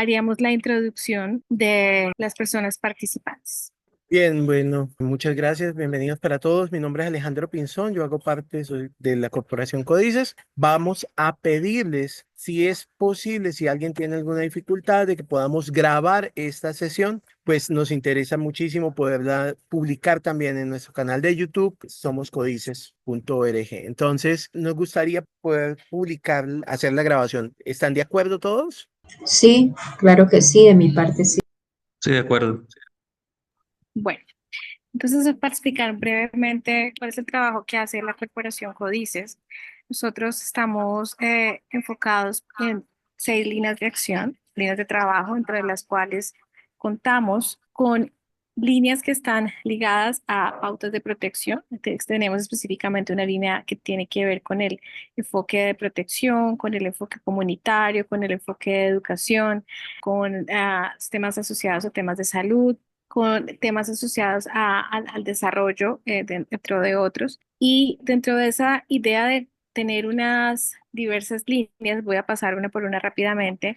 haríamos la introducción de las personas participantes. Bien, bueno, muchas gracias, bienvenidos para todos. Mi nombre es Alejandro Pinzón, yo hago parte, soy de la Corporación Códices. Vamos a pedirles si es posible, si alguien tiene alguna dificultad de que podamos grabar esta sesión, pues nos interesa muchísimo poderla publicar también en nuestro canal de YouTube, somoscodices.org. Entonces, nos gustaría poder publicar, hacer la grabación. ¿Están de acuerdo todos? Sí, claro que sí, de mi parte sí. Sí, de acuerdo. Bueno, entonces para explicar brevemente cuál es el trabajo que hace la Corporación Códices, nosotros estamos enfocados en 6 líneas de acción, líneas de trabajo, entre las cuales contamos con líneas que están ligadas a pautas de protección. Entonces, tenemos específicamente una línea que tiene que ver con el enfoque de protección, con el enfoque comunitario, con el enfoque de educación, con temas asociados a temas de salud, con temas asociados al desarrollo, dentro de otros. Y dentro de esa idea de tener unas diversas líneas, voy a pasar una por una rápidamente.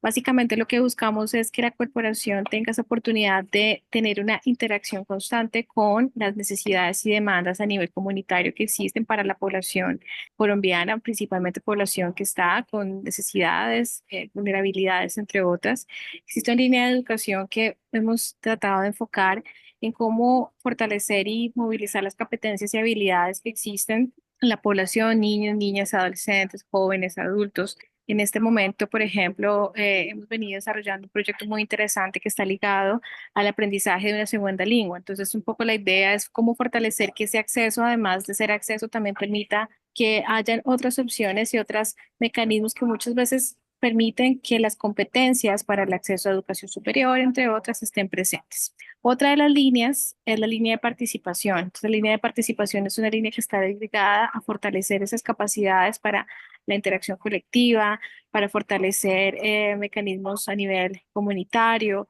Básicamente lo que buscamos es que la corporación tenga esa oportunidad de tener una interacción constante con las necesidades y demandas a nivel comunitario que existen para la población colombiana, principalmente población que está con necesidades, vulnerabilidades, entre otras. Existe una línea de educación que hemos tratado de enfocar en cómo fortalecer y movilizar las competencias y habilidades que existen en la población, niños, niñas, adolescentes, jóvenes, adultos. En este momento, por ejemplo, hemos venido desarrollando un proyecto muy interesante que está ligado al aprendizaje de una segunda lengua. Entonces, un poco la idea es cómo fortalecer que ese acceso, además de ser acceso, también permita que hayan otras opciones y otros mecanismos que muchas veces permiten que las competencias para el acceso a educación superior, entre otras, estén presentes. Otra de las líneas es la línea de participación. Entonces, la línea de participación es una línea que está dedicada a fortalecer esas capacidades para la interacción colectiva, para fortalecer mecanismos a nivel comunitario,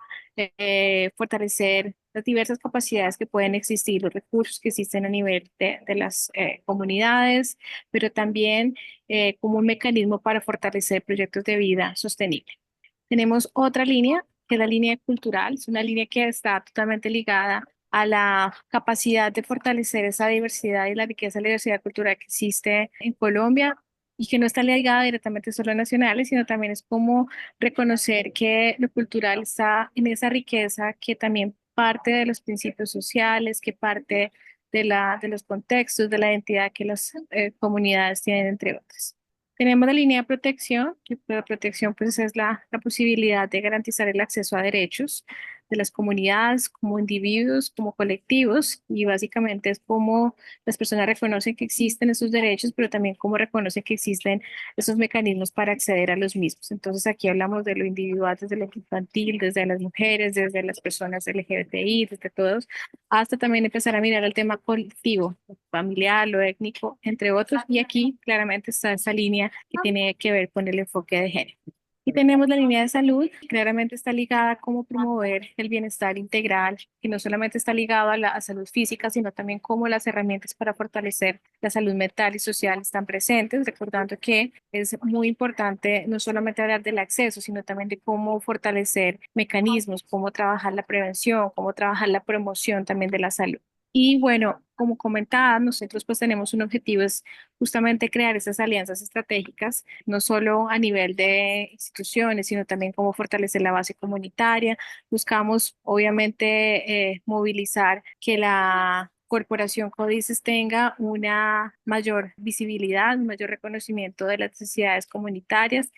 fortalecer las diversas capacidades que pueden existir, los recursos que existen a nivel de las comunidades, pero también como un mecanismo para fortalecer proyectos de vida sostenible. Tenemos otra línea, que es la línea cultural, es una línea que está totalmente ligada a la capacidad de fortalecer esa diversidad y la riqueza de la diversidad cultural que existe en Colombia y que no está ligada directamente solo a nacionales, sino también es como reconocer que lo cultural está en esa riqueza que también parte de los principios sociales, que parte de los contextos, de la identidad que las comunidades tienen, entre otras. Tenemos la línea de protección, que la protección pues es la posibilidad de garantizar el acceso a derechos de las comunidades como individuos, como colectivos, y básicamente es como las personas reconocen que existen esos derechos, pero también cómo reconocen que existen esos mecanismos para acceder a los mismos. Entonces aquí hablamos de lo individual, desde lo infantil, desde las mujeres, desde las personas LGBTI, desde todos, hasta también empezar a mirar el tema colectivo, lo familiar, lo étnico, entre otros. Y aquí claramente está esa línea que tiene que ver con el enfoque de género. Y tenemos la línea de salud, claramente está ligada a cómo promover el bienestar integral, que no solamente está ligado a la salud física, sino también cómo las herramientas para fortalecer la salud mental y social están presentes, recordando que es muy importante no solamente hablar del acceso, sino también de cómo fortalecer mecanismos, cómo trabajar la prevención, cómo trabajar la promoción también de la salud. Y bueno, como comentaba, nosotros pues tenemos un objetivo, es justamente crear esas alianzas estratégicas, no solo a nivel de instituciones, sino también cómo fortalecer la base comunitaria. Buscamos, obviamente, movilizar que la Corporación Códices tenga una mayor visibilidad, un mayor reconocimiento de las necesidades comunitarias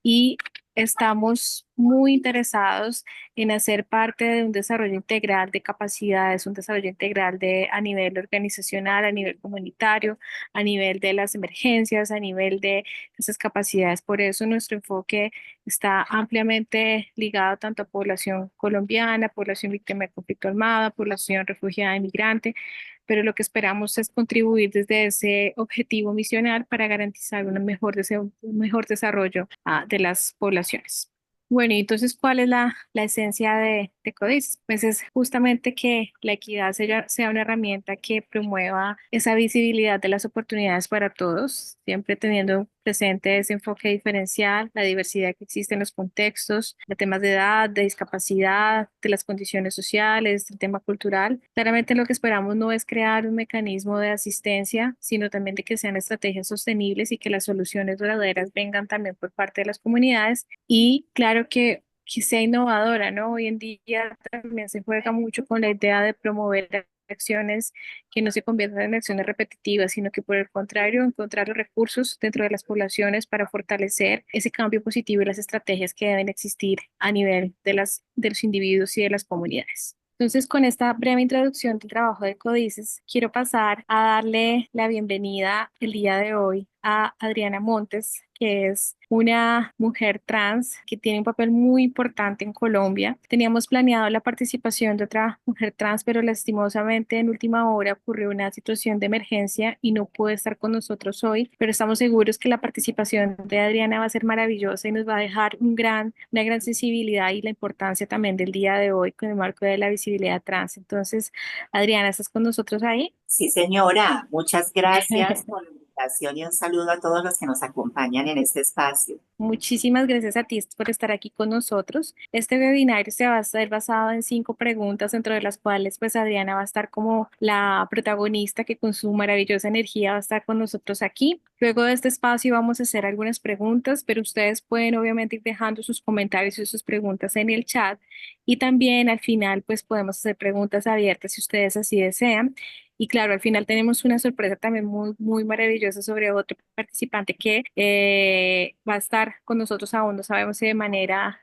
y estamos muy interesados en hacer parte de un desarrollo integral de capacidades, un desarrollo integral a nivel organizacional, a nivel comunitario, a nivel de las emergencias, a nivel de esas capacidades. Por eso nuestro enfoque está ampliamente ligado tanto a población colombiana, población víctima de conflicto armado, población refugiada e migrante, pero lo que esperamos es contribuir desde ese objetivo misional para garantizar un mejor desarrollo de las poblaciones. Bueno, y entonces, ¿cuál es la esencia de CODIS? Pues es justamente que la equidad sea una herramienta que promueva esa visibilidad de las oportunidades para todos, siempre teniendo presente ese enfoque diferencial, la diversidad que existe en los contextos, de temas de edad, de discapacidad, de las condiciones sociales, del tema cultural. Claramente lo que esperamos no es crear un mecanismo de asistencia, sino también de que sean estrategias sostenibles y que las soluciones duraderas vengan también por parte de las comunidades y claro que sea innovadora, ¿no? Hoy en día también se juega mucho con la idea de promover acciones que no se conviertan en acciones repetitivas, sino que por el contrario, encontrar los recursos dentro de las poblaciones para fortalecer ese cambio positivo y las estrategias que deben existir a nivel de los individuos y de las comunidades. Entonces, con esta breve introducción del trabajo de Códices, quiero pasar a darle la bienvenida el día de hoy a Adriana Montes, que es una mujer trans que tiene un papel muy importante en Colombia. Teníamos planeado la participación de otra mujer trans, pero lastimosamente en última hora ocurrió una situación de emergencia y no puede estar con nosotros hoy, pero estamos seguros que la participación de Adriana va a ser maravillosa y nos va a dejar una gran sensibilidad y la importancia también del día de hoy con el marco de la visibilidad trans. Entonces, Adriana, ¿estás con nosotros ahí? Sí, señora, muchas gracias por la invitación y un saludo a todos los que nos acompañan en este espacio. Muchísimas gracias a ti por estar aquí con nosotros. Este webinar se va a estar basado en 5 preguntas, dentro de las cuales pues Adriana va a estar como la protagonista que con su maravillosa energía va a estar con nosotros aquí. Luego de este espacio vamos a hacer algunas preguntas, pero ustedes pueden obviamente ir dejando sus comentarios y sus preguntas en el chat y también al final pues podemos hacer preguntas abiertas si ustedes así desean. Y claro, al final tenemos una sorpresa también muy maravillosa sobre otro participante que va a estar con nosotros aún, no sabemos si de manera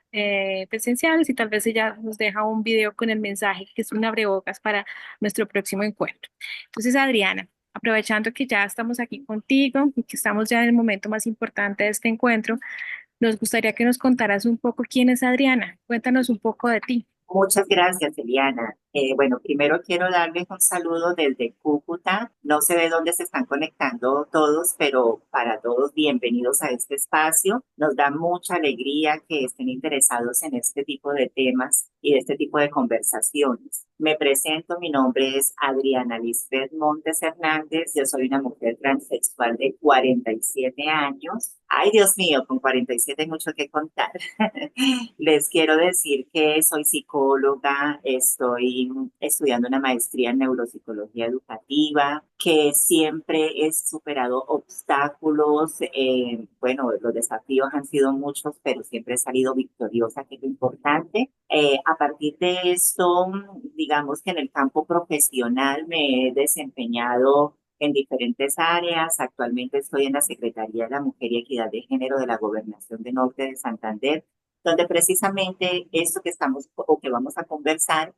presencial, si tal vez ella nos deja un video con el mensaje que es un abrebocas para nuestro próximo encuentro. Entonces, Adriana, aprovechando que ya estamos aquí contigo y que estamos ya en el momento más importante de este encuentro, nos gustaría que nos contaras un poco quién es Adriana. Cuéntanos un poco de ti. Muchas gracias, Eliana. Bueno, primero quiero darles un saludo desde Cúcuta. No sé de dónde se están conectando todos, pero para todos, bienvenidos a este espacio. Nos da mucha alegría que estén interesados en este tipo de temas y de este tipo de conversaciones. Me presento, mi nombre es Adriana Lisbeth Montes Hernández. Yo soy una mujer transexual de 47 años. Ay, Dios mío, con 47 hay mucho que contar. Les quiero decir que soy psicóloga, estoy estudiando una maestría en neuropsicología educativa, que siempre he superado obstáculos. Bueno, los desafíos han sido muchos, pero siempre he salido victoriosa, que es lo importante. A partir de esto, digamos que en el campo profesional me he desempeñado en diferentes áreas. Actualmente estoy en la Secretaría de la Mujer y Equidad de Género de la Gobernación de Norte de Santander, donde precisamente esto que estamos o que vamos a conversar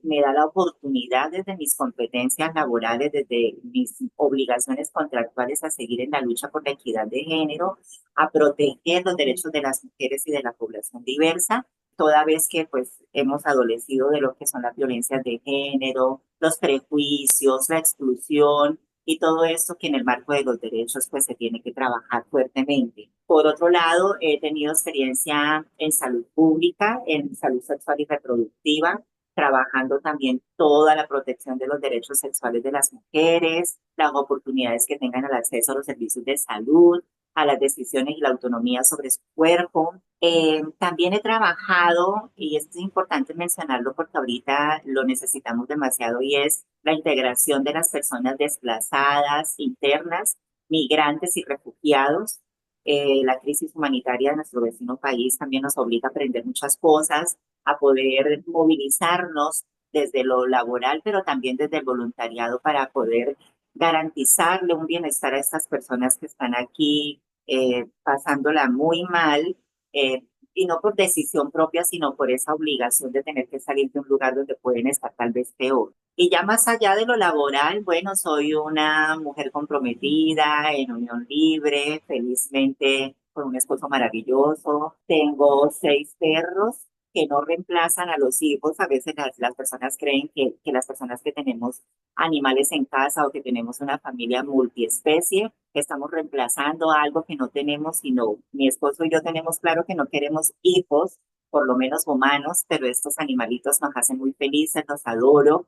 me da la oportunidad desde mis competencias laborales, desde mis obligaciones contractuales a seguir en la lucha por la equidad de género, a proteger los derechos de las mujeres y de la población diversa, toda vez que pues hemos adolecido de lo que son las violencias de género, los prejuicios, la exclusión y todo esto que en el marco de los derechos pues se tiene que trabajar fuertemente. Por otro lado, he tenido experiencia en salud pública, en salud sexual y reproductiva, trabajando también toda la protección de los derechos sexuales de las mujeres, las oportunidades que tengan al acceso a los servicios de salud, a las decisiones y la autonomía sobre su cuerpo. También he trabajado, y esto es importante mencionarlo porque ahorita lo necesitamos demasiado, y es la integración de las personas desplazadas, internas, migrantes y refugiados. La crisis humanitaria de nuestro vecino país también nos obliga a aprender muchas cosas, a poder movilizarnos desde lo laboral, pero también desde el voluntariado para poder garantizarle un bienestar a estas personas que están aquí pasándola muy mal, y no por decisión propia, sino por esa obligación de tener que salir de un lugar donde pueden estar tal vez peor. Y ya más allá de lo laboral, bueno, soy una mujer comprometida, en unión libre, felizmente con un esposo maravilloso. Tengo 6 perros que no reemplazan a los hijos. A veces las personas creen que las personas que tenemos animales en casa o que tenemos una familia multiespecie, estamos reemplazando algo que no tenemos, sino mi esposo y yo tenemos claro que no queremos hijos por lo menos humanos, pero estos animalitos nos hacen muy felices, los adoro,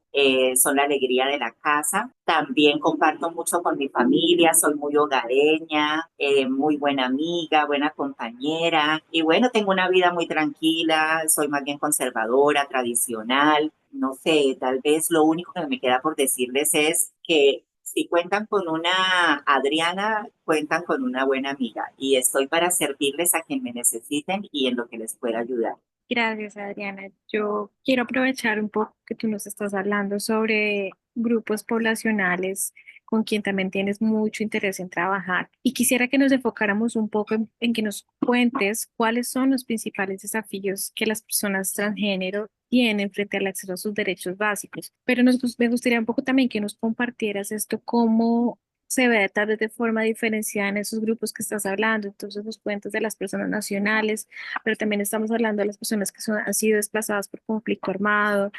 son la alegría de la casa. También comparto mucho con mi familia, soy muy hogareña, muy buena amiga, buena compañera y bueno, tengo una vida muy tranquila, soy más bien conservadora, tradicional. No sé, tal vez lo único que me queda por decirles es que si cuentan con una Adriana, cuentan con una buena amiga y estoy para servirles a quien me necesiten y en lo que les pueda ayudar. Gracias, Adriana. Yo quiero aprovechar un poco que tú nos estás hablando sobre grupos poblacionales con quien también tienes mucho interés en trabajar. Y quisiera que nos enfocáramos un poco en que nos cuentes cuáles son los principales desafíos que las personas transgénero tienen frente al acceso a sus derechos básicos. Pero me gustaría un poco también que nos compartieras esto, cómo se ve tal vez de forma diferenciada en esos grupos que estás hablando. Entonces, nos cuentas de las personas nacionales, pero también estamos hablando de las personas que han sido desplazadas por conflicto armado,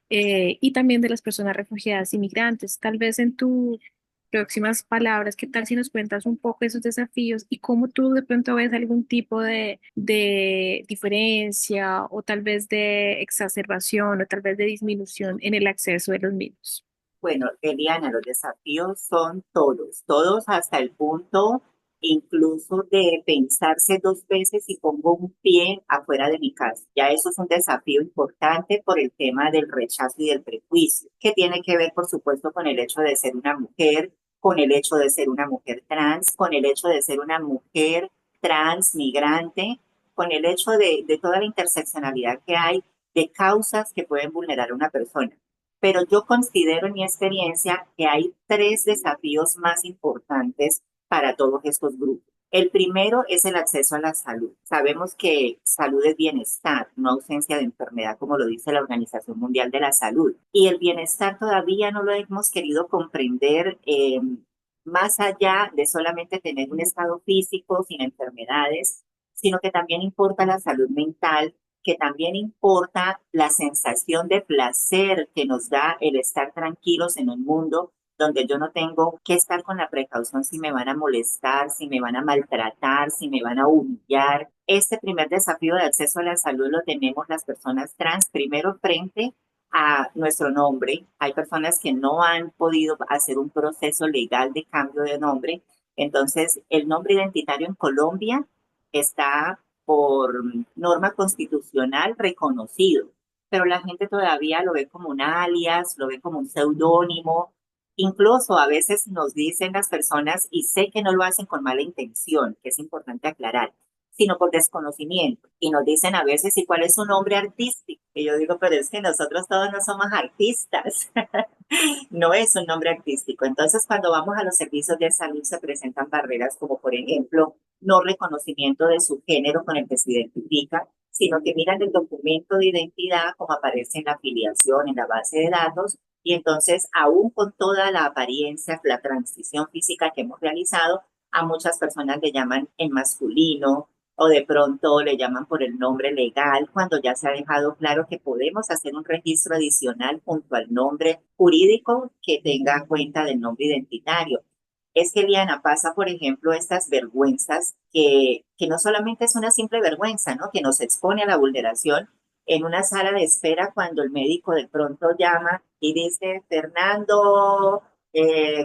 y también de las personas refugiadas inmigrantes. Tal vez en tus próximas palabras, ¿qué tal si nos cuentas un poco esos desafíos y cómo tú de pronto ves algún tipo de diferencia o tal vez de exacerbación o tal vez de disminución en el acceso de los mismos? Bueno, Eliana, los desafíos son todos, todos hasta el punto incluso de pensarse dos veces si pongo un pie afuera de mi casa. Ya eso es un desafío importante por el tema del rechazo y del prejuicio, que tiene que ver, por supuesto, con el hecho de ser una mujer, con el hecho de ser una mujer trans, con el hecho de ser una mujer trans migrante, con el hecho de toda la interseccionalidad que hay de causas que pueden vulnerar a una persona. Pero yo considero en mi experiencia que hay tres desafíos más importantes para todos estos grupos. El primero es el acceso a la salud. Sabemos que salud es bienestar, no ausencia de enfermedad, como lo dice la Organización Mundial de la Salud. Y el bienestar todavía no lo hemos querido comprender más allá de solamente tener un estado físico sin enfermedades, sino que también importa la salud mental, que también importa la sensación de placer que nos da el estar tranquilos en un mundo donde yo no tengo que estar con la precaución si me van a molestar, si me van a maltratar, si me van a humillar. Este primer desafío de acceso a la salud lo tenemos las personas trans, primero frente a nuestro nombre. Hay personas que no han podido hacer un proceso legal de cambio de nombre. Entonces, el nombre identitario en Colombia está por norma constitucional reconocido, pero la gente todavía lo ve como un alias, lo ve como un seudónimo. Incluso a veces nos dicen las personas, y sé que no lo hacen con mala intención, que es importante aclarar, sino por desconocimiento. Y nos dicen a veces, ¿y cuál es su nombre artístico? Y yo digo, pero es que nosotros todos no somos artistas. No es un nombre artístico. Entonces, cuando vamos a los servicios de salud se presentan barreras como, por ejemplo, no reconocimiento de su género con el que se identifica, sino que miran el documento de identidad como aparece en la afiliación, en la base de datos, y entonces, aún con toda la apariencia, la transición física que hemos realizado, a muchas personas le llaman en masculino, o de pronto le llaman por el nombre legal, cuando ya se ha dejado claro que podemos hacer un registro adicional junto al nombre jurídico que tenga cuenta del nombre identitario. Es que Liana pasa, por ejemplo, estas vergüenzas que no solamente es una simple vergüenza, ¿no? Que nos expone a la vulneración en una sala de espera cuando el médico de pronto llama y dice, Fernando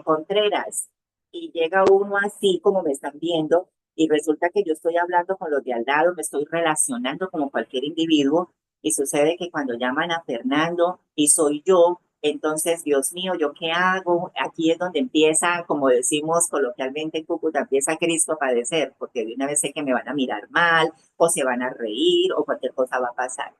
Contreras, y llega uno así como me están viendo y resulta que yo estoy hablando con los de al lado, me estoy relacionando como cualquier individuo y sucede que cuando llaman a Fernando y soy yo, entonces, Dios mío, ¿yo qué hago? Aquí es donde empieza, como decimos coloquialmente en Cúcuta, empieza Cristo a padecer, porque de una vez sé que me van a mirar mal o se van a reír o cualquier cosa va a pasar.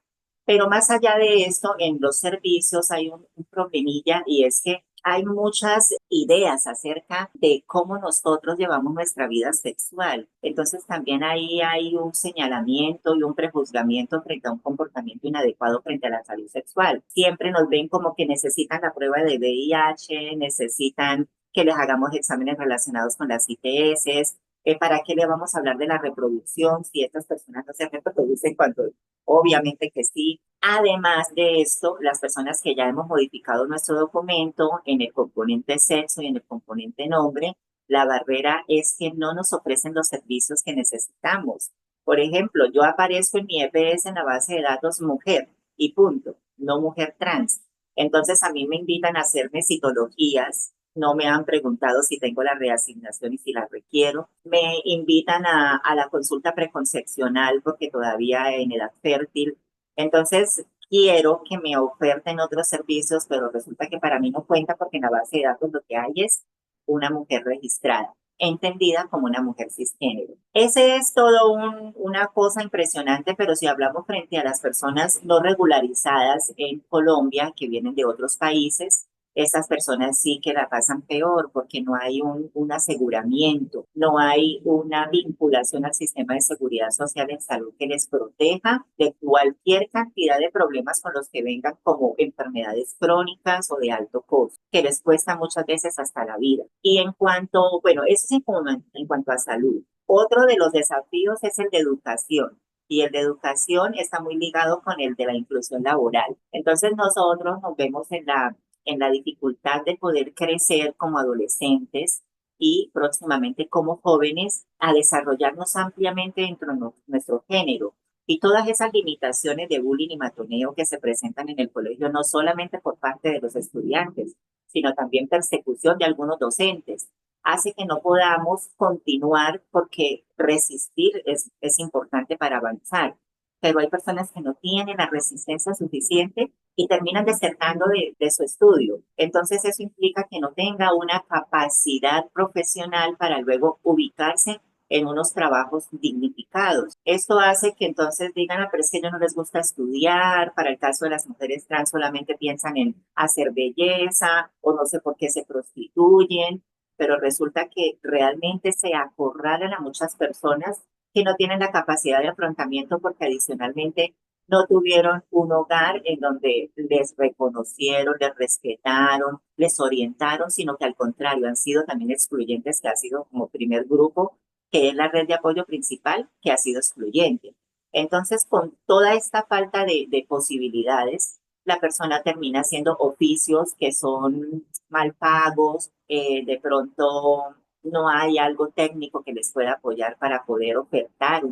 Pero más allá de esto, en los servicios hay un problemilla y es que hay muchas ideas acerca de cómo nosotros llevamos nuestra vida sexual. Entonces también ahí hay un señalamiento y un prejuzgamiento frente a un comportamiento inadecuado frente a la salud sexual. Siempre nos ven como que necesitan la prueba de VIH, necesitan que les hagamos exámenes relacionados con las ITS. ¿Para qué le vamos a hablar de la reproducción si estas personas no se reproducen cuando obviamente que sí? Además de esto, las personas que ya hemos modificado nuestro documento en el componente sexo y en el componente nombre, la barrera es que no nos ofrecen los servicios que necesitamos. Por ejemplo, yo aparezco en mi EPS en la base de datos mujer y punto, no mujer trans. Entonces a mí me invitan a hacerme citologías, no me han preguntado si tengo la reasignación y si la requiero. Me invitan a la consulta preconcepcional porque todavía en edad fértil. Entonces quiero que me oferten otros servicios, pero resulta que para mí no cuenta porque en la base de datos lo que hay es una mujer registrada, entendida como una mujer cisgénero. Ese es todo una cosa impresionante, pero si hablamos frente a las personas no regularizadas en Colombia que vienen de otros países, esas personas sí que la pasan peor porque no hay un aseguramiento, no hay una vinculación al sistema de seguridad social en salud que les proteja de cualquier cantidad de problemas con los que vengan como enfermedades crónicas o de alto costo, que les cuesta muchas veces hasta la vida. Y en cuanto, bueno, eso es en cuanto a salud. Otro de los desafíos es el de educación. Y el de educación está muy ligado con el de la inclusión laboral. Entonces nosotros nos vemos en la dificultad de poder crecer como adolescentes y próximamente como jóvenes a desarrollarnos ampliamente dentro de nuestro género. Y todas esas limitaciones de bullying y matoneo que se presentan en el colegio, no solamente por parte de los estudiantes, sino también persecución de algunos docentes, hace que no podamos continuar porque resistir es importante para avanzar. Pero hay personas que no tienen la resistencia suficiente y terminan desertando de su estudio. Entonces eso implica que no tenga una capacidad profesional para luego ubicarse en unos trabajos dignificados. Esto hace que entonces digan, ah, pero es que a ellos no les gusta estudiar, para el caso de las mujeres trans solamente piensan en hacer belleza o no sé por qué se prostituyen, pero resulta que realmente se acorralan a muchas personas que no tienen la capacidad de afrontamiento porque adicionalmente no tuvieron un hogar en donde les reconocieron, les respetaron, les orientaron, sino que al contrario han sido también excluyentes, que ha sido como primer grupo, que es la red de apoyo principal, que ha sido excluyente. Entonces, con toda esta falta de posibilidades, la persona termina haciendo oficios que son mal pagos, de pronto no hay algo técnico que les pueda apoyar para poder ofertar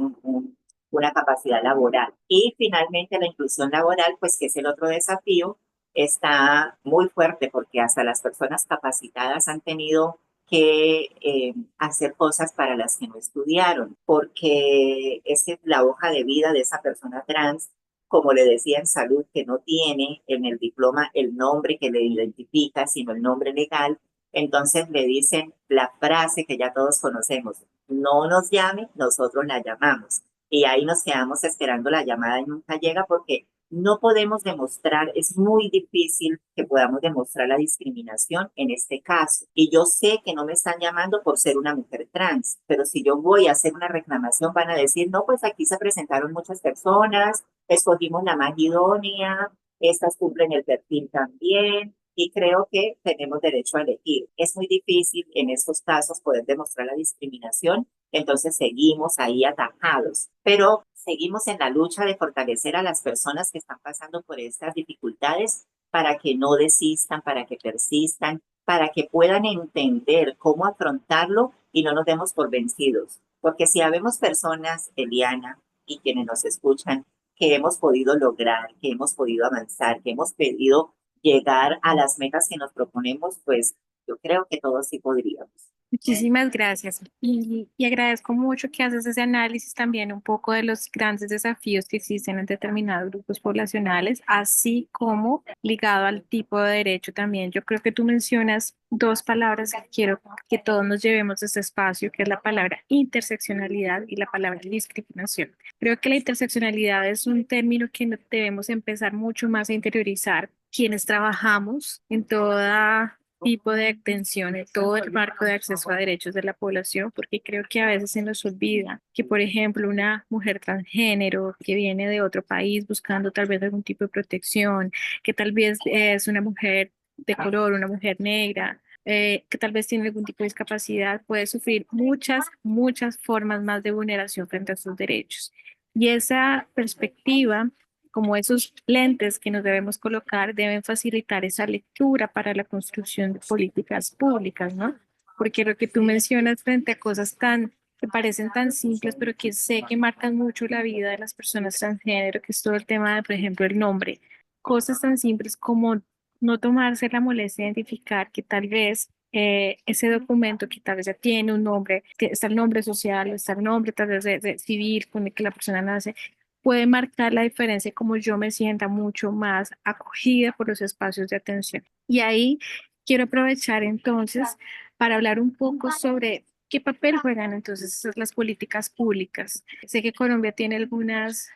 una capacidad laboral. Y finalmente la inclusión laboral, pues que es el otro desafío, está muy fuerte porque hasta las personas capacitadas han tenido que hacer cosas para las que no estudiaron, porque esa es la hoja de vida de esa persona trans, como le decía en salud, que no tiene en el diploma el nombre que le identifica, sino el nombre legal. Entonces le dicen la frase que ya todos conocemos, no nos llame, nosotros la llamamos. Y ahí nos quedamos esperando la llamada y nunca llega porque no podemos demostrar, es muy difícil que podamos demostrar la discriminación en este caso. Y yo sé que no me están llamando por ser una mujer trans, pero si yo voy a hacer una reclamación van a decir, no, pues aquí se presentaron muchas personas, escogimos la más idónea, estas cumplen el perfil también. Y creo que tenemos derecho a elegir. Es muy difícil en estos casos poder demostrar la discriminación, entonces seguimos ahí atajados, pero seguimos en la lucha de fortalecer a las personas que están pasando por estas dificultades para que no desistan, para que persistan, para que puedan entender cómo afrontarlo y no nos demos por vencidos. Porque si habemos personas, Eliana, y quienes nos escuchan, que hemos podido lograr, que hemos podido avanzar, que hemos podido llegar a las metas que nos proponemos, pues yo creo que todos sí podríamos. Muchísimas gracias y agradezco mucho que haces ese análisis también un poco de los grandes desafíos que existen en determinados grupos poblacionales, así como ligado al tipo de derecho también. Yo creo que tú mencionas dos palabras que quiero que todos nos llevemos de este espacio, que es la palabra interseccionalidad y la palabra discriminación. Creo que la interseccionalidad es un término que debemos empezar mucho más a interiorizar quienes trabajamos en toda tipo de atención en todo el marco de acceso a derechos de la población, porque creo que a veces se nos olvida que, por ejemplo, una mujer transgénero que viene de otro país buscando tal vez algún tipo de protección, que tal vez es una mujer de color, una mujer negra, que tal vez tiene algún tipo de discapacidad, puede sufrir muchas formas más de vulneración frente a sus derechos. Y esa perspectiva como esos lentes que nos debemos colocar deben facilitar esa lectura para la construcción de políticas públicas, ¿no? Porque lo que tú mencionas frente a cosas tan que parecen tan simples, pero que sé que marcan mucho la vida de las personas transgénero, que es todo el tema de, por ejemplo, el nombre. Cosas tan simples como no tomarse la molestia de identificar que tal vez ese documento que tal vez ya tiene un nombre, que está el nombre social, está el nombre tal vez de civil con el que la persona nace, puede marcar la diferencia como yo me sienta mucho más acogida por los espacios de atención. Y ahí quiero aprovechar entonces para hablar un poco sobre qué papel juegan entonces las políticas públicas. Sé que Colombia tiene algunos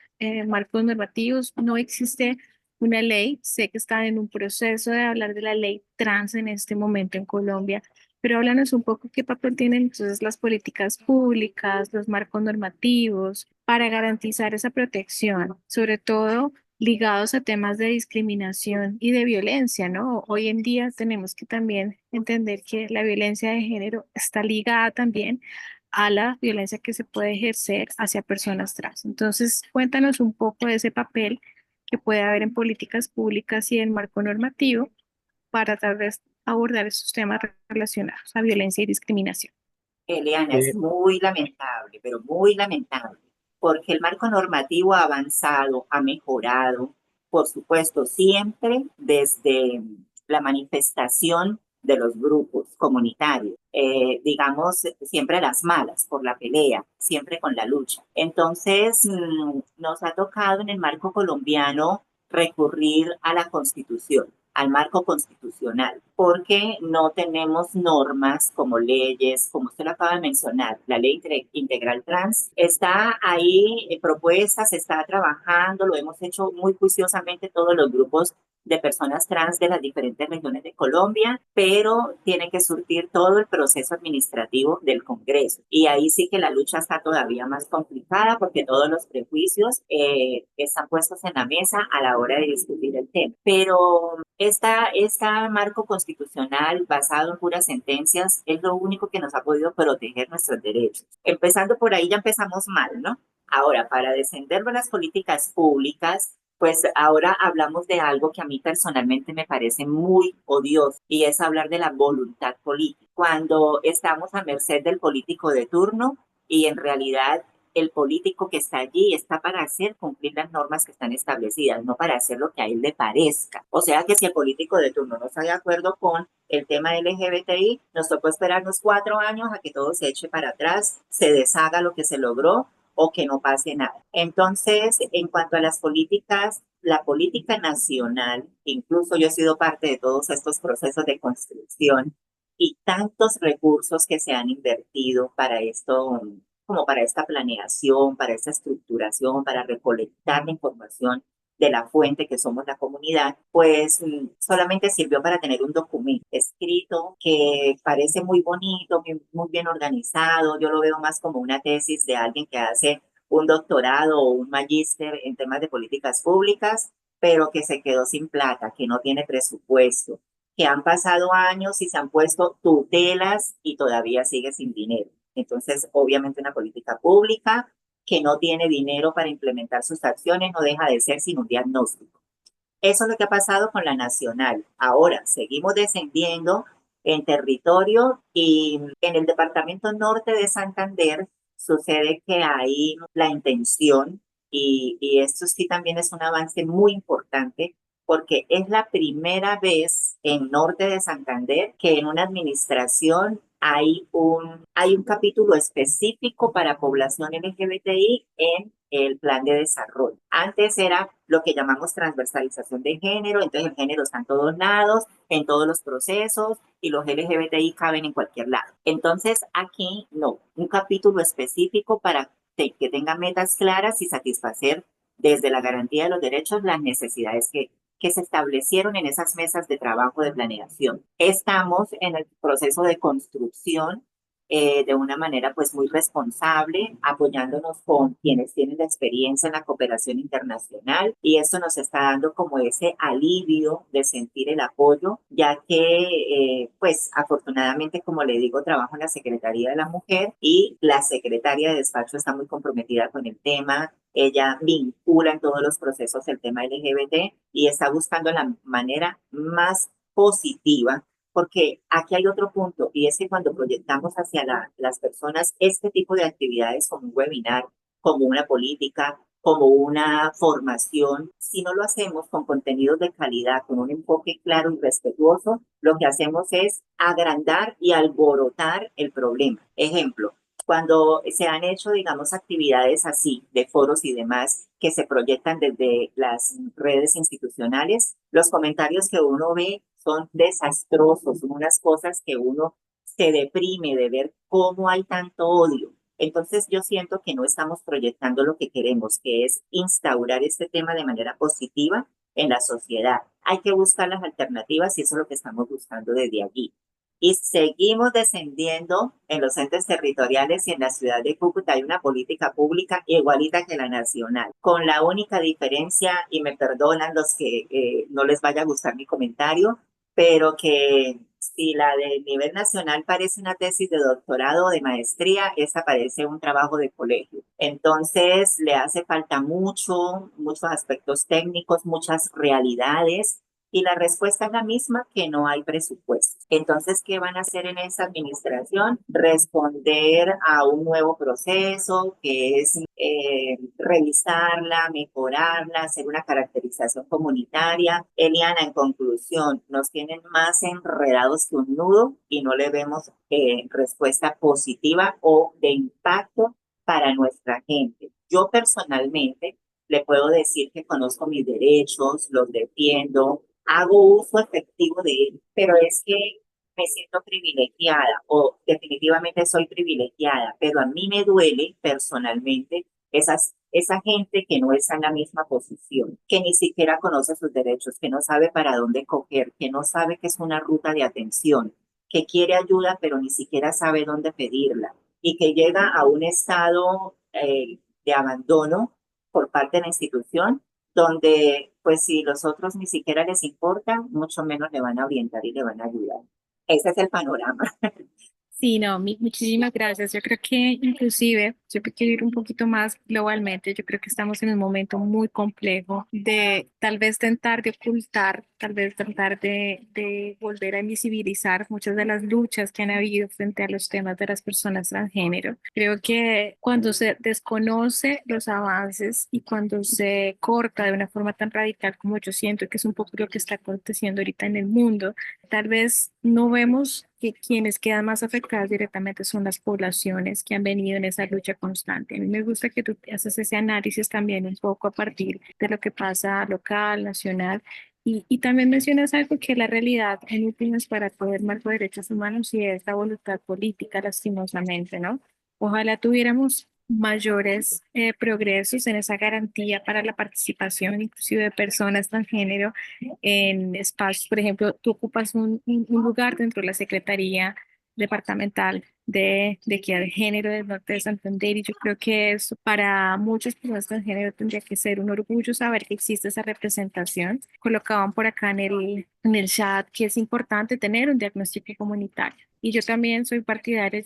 marcos normativos, no existe una ley, sé que están en un proceso de hablar de la ley trans en este momento en Colombia, pero háblanos un poco qué papel tienen entonces las políticas públicas, los marcos normativos para garantizar esa protección, sobre todo ligados a temas de discriminación y de violencia, ¿no? Hoy en día tenemos que también entender que la violencia de género está ligada también a la violencia que se puede ejercer hacia personas trans. Entonces, cuéntanos un poco de ese papel que puede haber en políticas públicas y en marco normativo para tal vez abordar esos temas relacionados a violencia y discriminación. Eliana, es Eh, muy lamentable, pero muy lamentable, porque el marco normativo ha avanzado, ha mejorado, por supuesto, siempre desde la manifestación de los grupos comunitarios, digamos, siempre las malas, por la pelea, siempre con la lucha. Entonces, nos ha tocado en el marco colombiano recurrir a la Constitución, al marco constitucional, porque no tenemos normas como leyes, como usted lo acaba de mencionar, la ley integral trans está ahí propuesta, se está trabajando, lo hemos hecho muy juiciosamente todos los grupos de personas trans de las diferentes regiones de Colombia, pero tiene que surtir todo el proceso administrativo del Congreso. Y ahí sí que la lucha está todavía más complicada porque todos los prejuicios están puestos en la mesa a la hora de discutir el tema. Pero esta marco constitucional basado en puras sentencias es lo único que nos ha podido proteger nuestros derechos. Empezando por ahí ya empezamos mal, ¿no? Ahora, para descender de las políticas públicas, pues ahora hablamos de algo que a mí personalmente me parece muy odioso y es hablar de la voluntad política. Cuando estamos a merced del político de turno y en realidad el político que está allí está para hacer cumplir las normas que están establecidas, no para hacer lo que a él le parezca. O sea que si el político de turno no está de acuerdo con el tema LGBTI, nos tocó esperarnos 4 años a que todo se eche para atrás, se deshaga lo que se logró o que no pase nada. Entonces, en cuanto a las políticas, la política nacional, incluso yo he sido parte de todos estos procesos de construcción y tantos recursos que se han invertido para esto, como para esta planeación, para esta estructuración, para recolectar la información de la fuente que somos la comunidad, pues solamente sirvió para tener un documento escrito que parece muy bonito, muy bien organizado. Yo lo veo más como una tesis de alguien que hace un doctorado o un magíster en temas de políticas públicas, pero que se quedó sin plata, que no tiene presupuesto, que han pasado años y se han puesto tutelas y todavía sigue sin dinero. Entonces, obviamente una política pública que no tiene dinero para implementar sus acciones no deja de ser sin un diagnóstico. Eso es lo que ha pasado con la nacional. Ahora, seguimos descendiendo en territorio y en el departamento norte de Santander sucede que hay la intención y esto sí también es un avance muy importante porque es la primera vez en norte de Santander que en una administración hay un capítulo específico para población LGBTI en el plan de desarrollo. Antes era lo que llamamos transversalización de género, entonces el género está en todos lados, en todos los procesos y los LGBTI caben en cualquier lado. Entonces aquí no, un capítulo específico para que tenga metas claras y satisfacer desde la garantía de los derechos las necesidades que se establecieron en esas mesas de trabajo de planeación. Estamos en el proceso de construcción de una manera pues muy responsable, apoyándonos con quienes tienen la experiencia en la cooperación internacional y eso nos está dando como ese alivio de sentir el apoyo, ya que pues afortunadamente, como le digo, trabajo en la Secretaría de la Mujer y la secretaria de despacho está muy comprometida con el tema. Ella vincula en todos los procesos el tema LGBT y está buscando la manera más positiva Porque aquí hay otro punto, y es que cuando proyectamos hacia las personas este tipo de actividades como un webinar, como una política, como una formación, si no lo hacemos con contenidos de calidad, con un enfoque claro y respetuoso, lo que hacemos es agrandar y alborotar el problema. Ejemplo, cuando se han hecho, digamos, actividades así, de foros y demás, que se proyectan desde las redes institucionales, los comentarios que uno ve son desastrosos, son unas cosas que uno se deprime de ver cómo hay tanto odio. Entonces yo siento que no estamos proyectando lo que queremos, que es instaurar este tema de manera positiva en la sociedad. Hay que buscar las alternativas y eso es lo que estamos buscando desde allí. Y seguimos descendiendo en los entes territoriales y en la ciudad de Cúcuta hay una política pública igualita que la nacional, con la única diferencia, y me perdonan los que no les vaya a gustar mi comentario, pero que si la del nivel nacional parece una tesis de doctorado o de maestría, esta parece un trabajo de colegio. Entonces le hace falta muchos aspectos técnicos, muchas realidades. Y la respuesta es la misma, que no hay presupuesto. Entonces, ¿qué van a hacer en esa administración? Responder a un nuevo proceso, que es revisarla, mejorarla, hacer una caracterización comunitaria. Eliana, en conclusión, nos tienen más enredados que un nudo y no le vemos respuesta positiva o de impacto para nuestra gente. Yo personalmente le puedo decir que conozco mis derechos, los defiendo, hago uso efectivo de él, pero es que me siento privilegiada o definitivamente soy privilegiada, pero a mí me duele personalmente esa gente que no está en la misma posición, que ni siquiera conoce sus derechos, que no sabe para dónde coger, que no sabe que es una ruta de atención, que quiere ayuda pero ni siquiera sabe dónde pedirla y que llega a un estado de abandono por parte de la institución donde pues si los otros ni siquiera les importan, mucho menos le van a orientar y le van a ayudar. Ese es el panorama. Sí, no, muchísimas gracias. Yo creo que inclusive, yo quiero ir un poquito más globalmente, yo creo que estamos en un momento muy complejo de tal vez tentar de ocultar, tal vez tratar de volver a invisibilizar muchas de las luchas que han habido frente a los temas de las personas transgénero. Creo que cuando se desconoce los avances y cuando se corta de una forma tan radical como yo siento que es un poco lo que está aconteciendo ahorita en el mundo, tal vez no vemos que quienes quedan más afectadas directamente son las poblaciones que han venido en esa lucha constante. A mí me gusta que tú haces ese análisis también un poco a partir de lo que pasa local, nacional, y también mencionas algo que la realidad en últimas para poder más derechos humanos y es la voluntad política, lastimosamente, ¿no? Ojalá tuviéramos mayores progresos en esa garantía para la participación inclusive de personas transgénero en espacios. Por ejemplo, tú ocupas un lugar dentro de la Secretaría Departamental de Equidad de Género del Norte de Santander y yo creo que eso para muchas personas transgénero tendría que ser un orgullo saber que existe esa representación. Colocaban por acá en el chat que es importante tener un diagnóstico comunitario. Y yo también soy partidaria,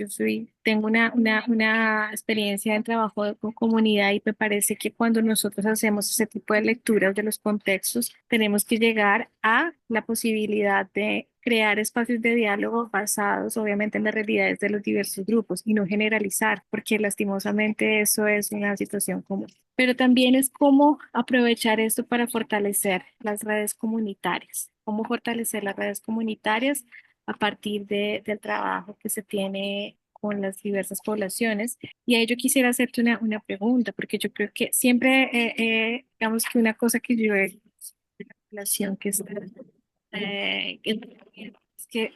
tengo una experiencia en trabajo con comunidad y me parece que cuando nosotros hacemos ese tipo de lecturas de los contextos, tenemos que llegar a la posibilidad de crear espacios de diálogo basados obviamente en las realidades de los diversos grupos y no generalizar, porque lastimosamente eso es una situación común. Pero también es cómo aprovechar esto para fortalecer las redes comunitarias, cómo fortalecer las redes comunitarias a partir del trabajo que se tiene con las diversas poblaciones. Y ahí yo quisiera hacerte una pregunta, porque yo creo que siempre, digamos que una cosa que yo he la población que está, es que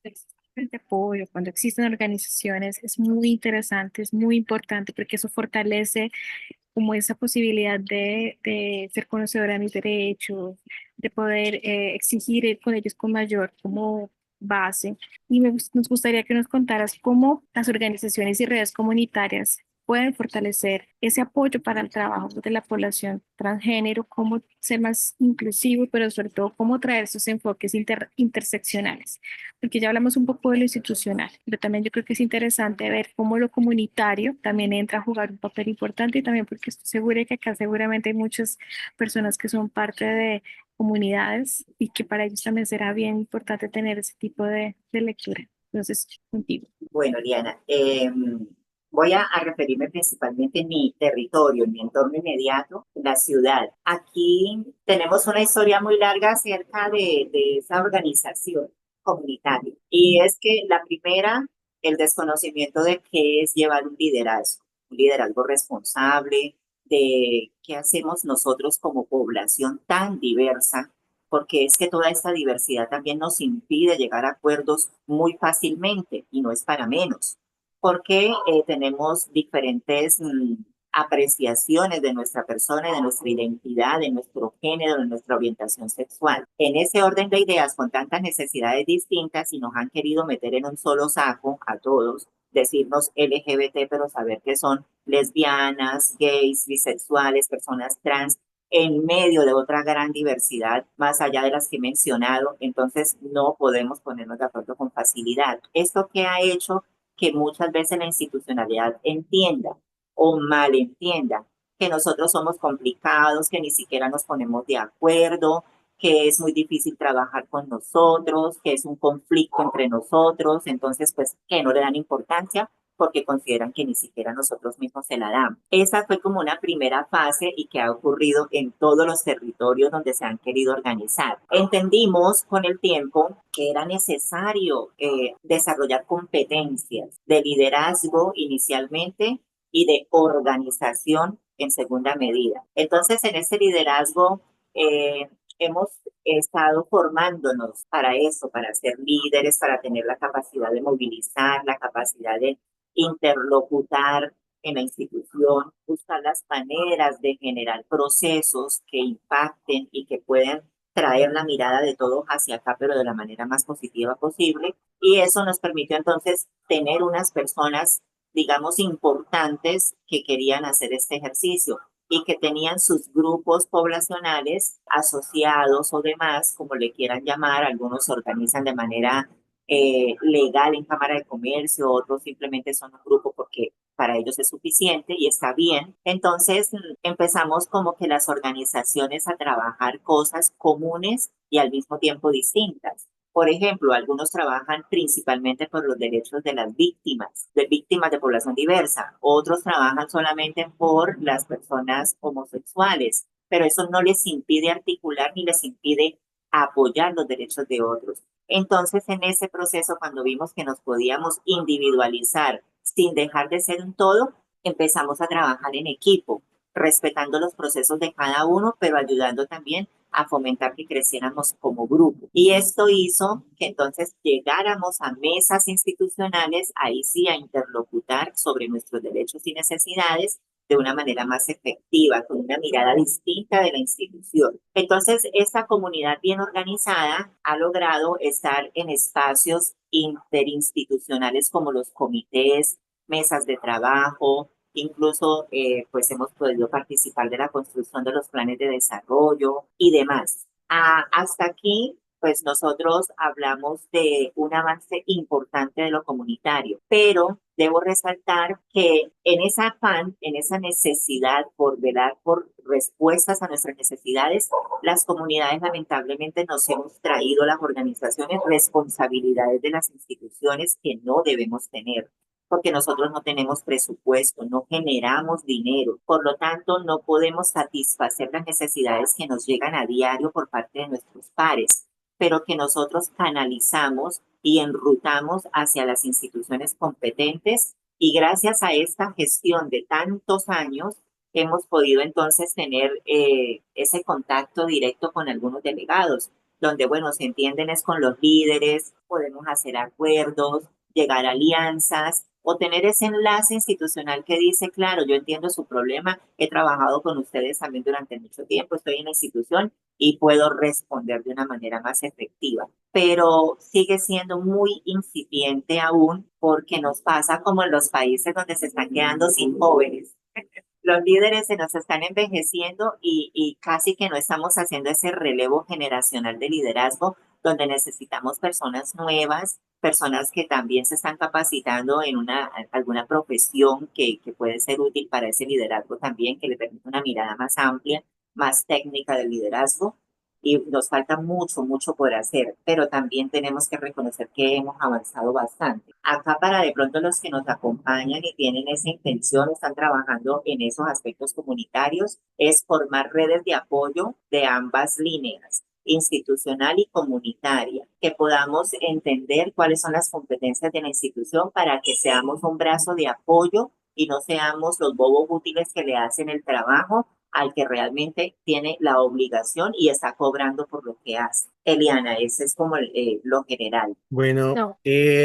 existe apoyo, cuando existen organizaciones, es muy interesante, es muy importante, porque eso fortalece como esa posibilidad de ser conocedora de mis derechos, de poder exigir con ellos con mayor como base. Y nos gustaría que nos contaras cómo las organizaciones y redes comunitarias pueden fortalecer ese apoyo para el trabajo de la población transgénero, cómo ser más inclusivo, pero sobre todo cómo traer esos enfoques interseccionales, porque ya hablamos un poco de lo institucional, pero también yo creo que es interesante ver cómo lo comunitario también entra a jugar un papel importante y también porque estoy segura de que acá seguramente hay muchas personas que son parte de comunidades y que para ellos también será bien importante tener ese tipo de lectura. Entonces, contigo. Bueno, Liana, voy a referirme principalmente en mi territorio, en mi entorno inmediato, la ciudad. Aquí tenemos una historia muy larga acerca de esa organización comunitaria. Y es que la primera, el desconocimiento de qué es llevar un liderazgo responsable, de qué hacemos nosotros como población tan diversa, porque es que toda esta diversidad también nos impide llegar a acuerdos muy fácilmente y no es para menos, porque tenemos diferentes apreciaciones de nuestra persona, de nuestra identidad, de nuestro género, de nuestra orientación sexual. En ese orden de ideas, con tantas necesidades distintas, y nos han querido meter en un solo saco a todos, decirnos LGBT, pero saber que son lesbianas, gays, bisexuales, personas trans, en medio de otra gran diversidad, más allá de las que he mencionado, entonces no podemos ponernos de acuerdo con facilidad. Esto que ha hecho que muchas veces la institucionalidad entienda o malentienda que nosotros somos complicados, que ni siquiera nos ponemos de acuerdo, que es muy difícil trabajar con nosotros, que es un conflicto entre nosotros, entonces pues que no le dan importancia porque consideran que ni siquiera nosotros mismos se la damos. Esa fue como una primera fase y que ha ocurrido en todos los territorios donde se han querido organizar. Entendimos con el tiempo que era necesario desarrollar competencias de liderazgo inicialmente y de organización en segunda medida. Entonces, en ese liderazgo hemos estado formándonos para eso, para ser líderes, para tener la capacidad de movilizar, la capacidad de interlocutar en la institución, buscar las maneras de generar procesos que impacten y que puedan traer la mirada de todos hacia acá, pero de la manera más positiva posible. Y eso nos permitió entonces tener unas personas, digamos, importantes que querían hacer este ejercicio y que tenían sus grupos poblacionales asociados o demás, como le quieran llamar, algunos se organizan de manera legal en Cámara de Comercio, otros simplemente son un grupo porque para ellos es suficiente y está bien. Entonces empezamos como que las organizaciones a trabajar cosas comunes y al mismo tiempo distintas. Por ejemplo, algunos trabajan principalmente por los derechos de víctimas de población diversa, otros trabajan solamente por las personas homosexuales, pero eso no les impide articular ni les impide apoyar los derechos de otros. Entonces, en ese proceso, cuando vimos que nos podíamos individualizar sin dejar de ser un todo, empezamos a trabajar en equipo, respetando los procesos de cada uno, pero ayudando también a fomentar que creciéramos como grupo. Y esto hizo que entonces llegáramos a mesas institucionales, ahí sí a interlocutar sobre nuestros derechos y necesidades de una manera más efectiva, con una mirada distinta de la institución. Entonces, esta comunidad bien organizada ha logrado estar en espacios interinstitucionales como los comités, mesas de trabajo, incluso pues hemos podido participar de la construcción de los planes de desarrollo y demás. Hasta aquí pues nosotros hablamos de un avance importante de lo comunitario, pero debo resaltar que en esa afán, en esa necesidad por velar por respuestas a nuestras necesidades, las comunidades lamentablemente nos hemos traído las organizaciones responsabilidades de las instituciones que no debemos tener porque nosotros no tenemos presupuesto, no generamos dinero, por lo tanto no podemos satisfacer las necesidades que nos llegan a diario por parte de nuestros pares, pero que nosotros canalizamos y enrutamos hacia las instituciones competentes y gracias a esta gestión de tantos años hemos podido entonces tener ese contacto directo con algunos delegados, donde, bueno, se entienden es con los líderes, podemos hacer acuerdos, llegar a alianzas o tener ese enlace institucional que dice, claro, yo entiendo su problema, he trabajado con ustedes también durante mucho tiempo, estoy en la institución y puedo responder de una manera más efectiva. Pero sigue siendo muy incipiente aún porque nos pasa como en los países donde se están quedando sin jóvenes. Los líderes se nos están envejeciendo y casi que no estamos haciendo ese relevo generacional de liderazgo donde necesitamos personas nuevas, personas que también se están capacitando en alguna profesión que puede ser útil para ese liderazgo también, que le permite una mirada más amplia, más técnica del liderazgo. Y nos falta mucho, mucho por hacer, pero también tenemos que reconocer que hemos avanzado bastante. Acá para de pronto los que nos acompañan y tienen esa intención, están trabajando en esos aspectos comunitarios, es formar redes de apoyo de ambas líneas, institucional y comunitaria, que podamos entender cuáles son las competencias de la institución para que seamos un brazo de apoyo y no seamos los bobos útiles que le hacen el trabajo al que realmente tiene la obligación y está cobrando por lo que hace. Eliana, ese es como lo general. Bueno, No.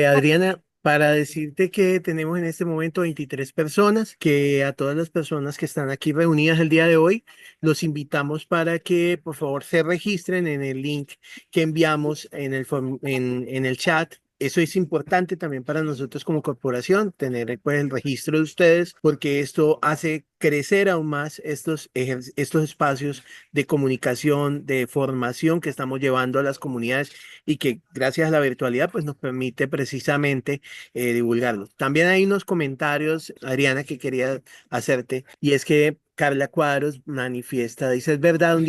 Adriana, para decirte que tenemos en este momento 23 personas, que a todas las personas que están aquí reunidas el día de hoy, los invitamos para que por favor se registren en el link que enviamos en el chat. Eso es importante también para nosotros como corporación, tener pues el registro de ustedes, porque esto hace crecer aún más estos espacios de comunicación, de formación que estamos llevando a las comunidades y que gracias a la virtualidad pues nos permite precisamente divulgarlo. También hay unos comentarios, Adriana, que quería hacerte, y es que Carla Cuadros manifiesta, dice, es verdad, un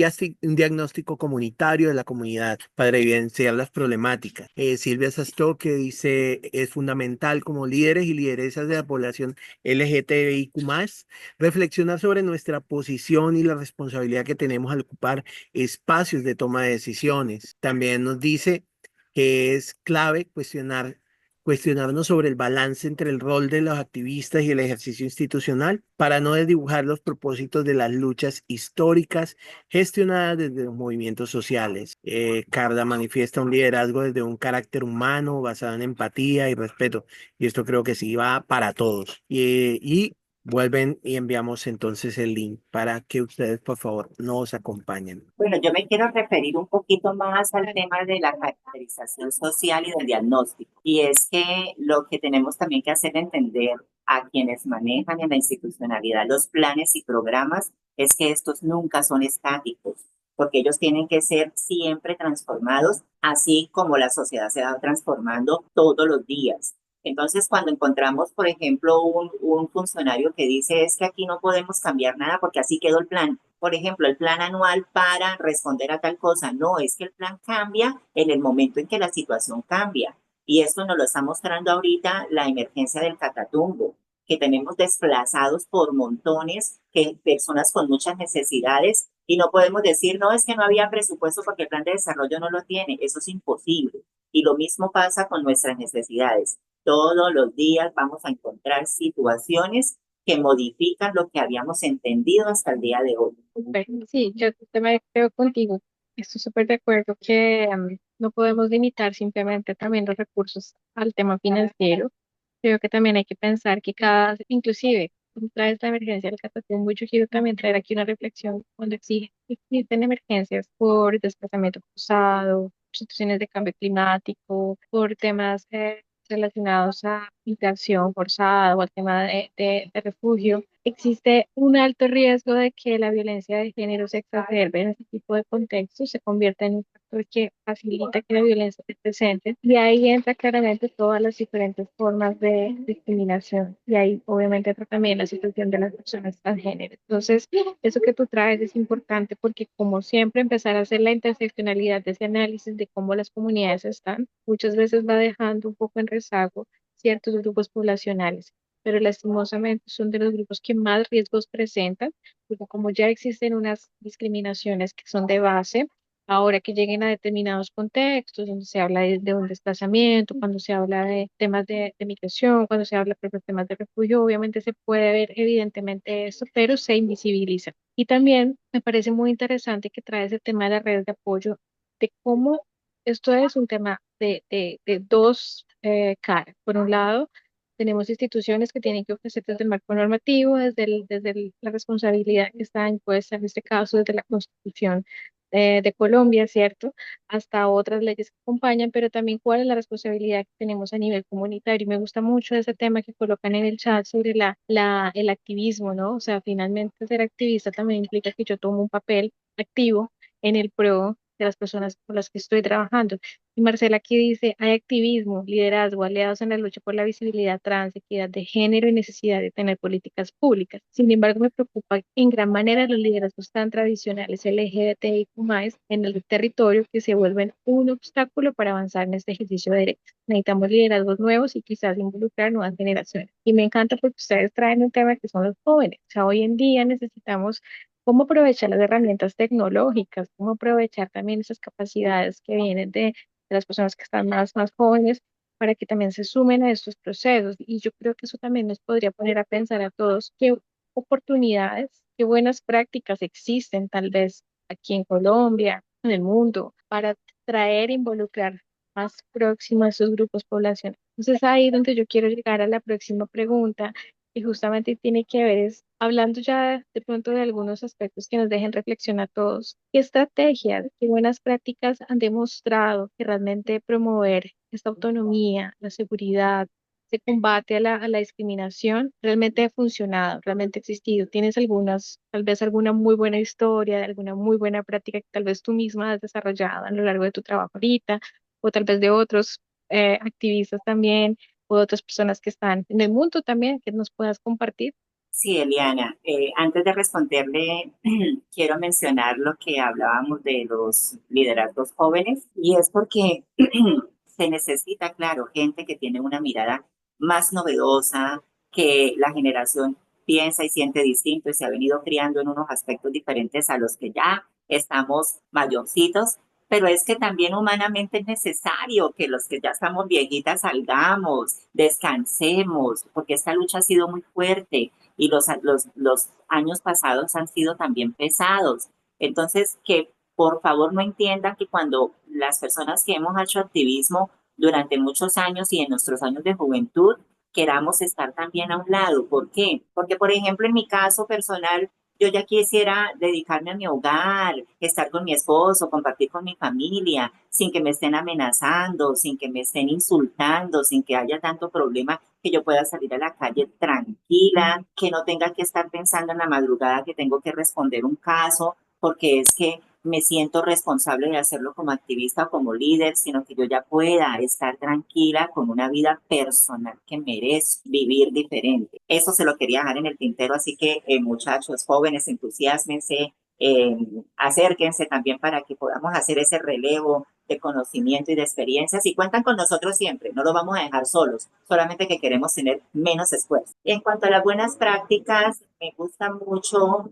diagnóstico comunitario de la comunidad para evidenciar las problemáticas. Silvia Sastoque dice, es fundamental como líderes y lideresas de la población LGTBIQ+, reflexionar sobre nuestra posición y la responsabilidad que tenemos al ocupar espacios de toma de decisiones. También nos dice que es clave cuestionarnos sobre el balance entre el rol de los activistas y el ejercicio institucional para no desdibujar los propósitos de las luchas históricas gestionadas desde los movimientos sociales. Carla manifiesta un liderazgo desde un carácter humano basado en empatía y respeto, y esto creo que sí va para todos. Y vuelven y enviamos entonces el link para que ustedes, por favor, nos acompañen. Bueno, yo me quiero referir un poquito más al tema de la caracterización social y del diagnóstico. Y es que lo que tenemos también que hacer entender a quienes manejan en la institucionalidad los planes y programas es que estos nunca son estáticos, porque ellos tienen que ser siempre transformados, así como la sociedad se va transformando todos los días. Entonces, cuando encontramos, por ejemplo, un funcionario que dice es que aquí no podemos cambiar nada porque así quedó el plan. Por ejemplo, el plan anual para responder a tal cosa. No, es que el plan cambia en el momento en que la situación cambia. Y esto nos lo está mostrando ahorita la emergencia del Catatumbo, que tenemos desplazados por montones, que personas con muchas necesidades, y no podemos decir, no, es que no había presupuesto porque el plan de desarrollo no lo tiene. Eso es imposible. Y lo mismo pasa con nuestras necesidades. Todos los días vamos a encontrar situaciones que modifican lo que habíamos entendido hasta el día de hoy. Súper. Sí, yo también creo contigo. Estoy súper de acuerdo que no podemos limitar simplemente también los recursos al tema financiero. Creo que también hay que pensar que inclusive, como traes la emergencia del Catatumbo, yo quiero también traer aquí una reflexión cuando existen emergencias por desplazamiento forzado, situaciones de cambio climático, por temas relacionados a migración forzada o al tema de refugio. Existe un alto riesgo de que la violencia de género se exacerbe en este tipo de contextos, se convierta en un factor que facilita que la violencia se presente. Y ahí entra claramente todas las diferentes formas de discriminación. Y ahí obviamente entra también la situación de las personas transgénero. Entonces, eso que tú traes es importante porque como siempre empezar a hacer la interseccionalidad de ese análisis de cómo las comunidades están, muchas veces va dejando un poco en rezago ciertos grupos poblacionales, pero lastimosamente son de los grupos que más riesgos presentan, porque como ya existen unas discriminaciones que son de base, ahora que lleguen a determinados contextos, donde se habla de un desplazamiento, cuando se habla de temas de migración, cuando se habla de temas de refugio, obviamente se puede ver evidentemente esto, pero se invisibiliza. Y también me parece muy interesante que trae ese tema de las redes de apoyo, de cómo esto es un tema de dos caras. Por un lado, Tenemos instituciones que tienen que ofrecer desde el marco normativo, la responsabilidad que está impuesta, en este caso, desde la Constitución de Colombia, ¿cierto? Hasta otras leyes que acompañan, pero también cuál es la responsabilidad que tenemos a nivel comunitario. Y me gusta mucho ese tema que colocan en el chat sobre el activismo, ¿no? O sea, finalmente ser activista también implica que yo tomo un papel activo en el pro de las personas con las que estoy trabajando. Y Marcela aquí dice, hay activismo, liderazgo, aliados en la lucha por la visibilidad trans, equidad de género y necesidad de tener políticas públicas. Sin embargo, me preocupa en gran manera los liderazgos tan tradicionales LGBTIQ+, en el territorio que se vuelven un obstáculo para avanzar en este ejercicio de derechos. Necesitamos liderazgos nuevos y quizás involucrar nuevas generaciones. Y me encanta porque ustedes traen un tema que son los jóvenes. O sea, hoy en día necesitamos cómo aprovechar las herramientas tecnológicas, cómo aprovechar también esas capacidades que vienen de las personas que están más jóvenes para que también se sumen a estos procesos. Y yo creo que eso también nos podría poner a pensar a todos qué oportunidades, qué buenas prácticas existen tal vez aquí en Colombia, en el mundo, para traer e involucrar más próximo a esos grupos poblacionales. Entonces ahí donde yo quiero llegar a la próxima pregunta y justamente tiene que ver es, hablando ya de pronto de algunos aspectos que nos dejen reflexionar a todos, ¿qué estrategias, qué buenas prácticas han demostrado que realmente promover esta autonomía, la seguridad, ese combate a la discriminación realmente ha funcionado, realmente ha existido? ¿Tienes algunas, tal vez alguna muy buena historia, alguna muy buena práctica que tal vez tú misma has desarrollado a lo largo de tu trabajo ahorita, o tal vez de otros activistas también? O de otras personas que están en el mundo también, que nos puedas compartir? Sí, Eliana, antes de responderle, quiero mencionar lo que hablábamos de los liderazgos jóvenes y es porque se necesita, claro, gente que tiene una mirada más novedosa, que la generación piensa y siente distinto y se ha venido criando en unos aspectos diferentes a los que ya estamos mayorcitos, pero es que también humanamente es necesario que los que ya estamos viejitas salgamos, descansemos, porque esta lucha ha sido muy fuerte y los años pasados han sido también pesados. Entonces, que por favor no entiendan que cuando las personas que hemos hecho activismo durante muchos años y en nuestros años de juventud, queramos estar también a un lado. ¿Por qué? Porque, por ejemplo, en mi caso personal, yo ya quisiera dedicarme a mi hogar, estar con mi esposo, compartir con mi familia, sin que me estén amenazando, sin que me estén insultando, sin que haya tanto problema, que yo pueda salir a la calle tranquila, que no tenga que estar pensando en la madrugada que tengo que responder un caso, porque es que me siento responsable de hacerlo como activista o como líder, sino que yo ya pueda estar tranquila con una vida personal que merezco vivir diferente. Eso se lo quería dejar en el tintero, así que muchachos jóvenes, entusiásmense, acérquense también para que podamos hacer ese relevo de conocimiento y de experiencias y cuentan con nosotros siempre, no lo vamos a dejar solos, solamente que queremos tener menos esfuerzo. En cuanto a las buenas prácticas, me gusta mucho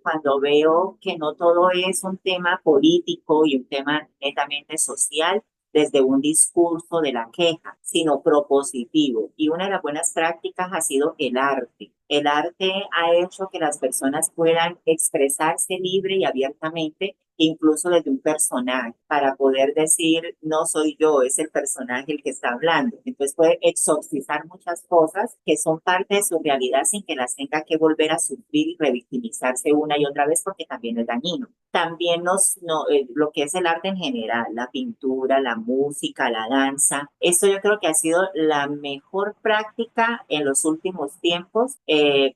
cuando veo que no todo es un tema político y un tema netamente social desde un discurso de la queja, sino propositivo. Y una de las buenas prácticas ha sido el arte. El arte ha hecho que las personas puedan expresarse libre y abiertamente, incluso desde un personaje, para poder decir, no soy yo, es el personaje el que está hablando. Entonces puede exorcizar muchas cosas que son parte de su realidad sin que las tenga que volver a sufrir y revictimizarse una y otra vez porque también es dañino. También lo que es el arte en general, la pintura, la música, la danza, esto yo creo que ha sido la mejor práctica en los últimos tiempos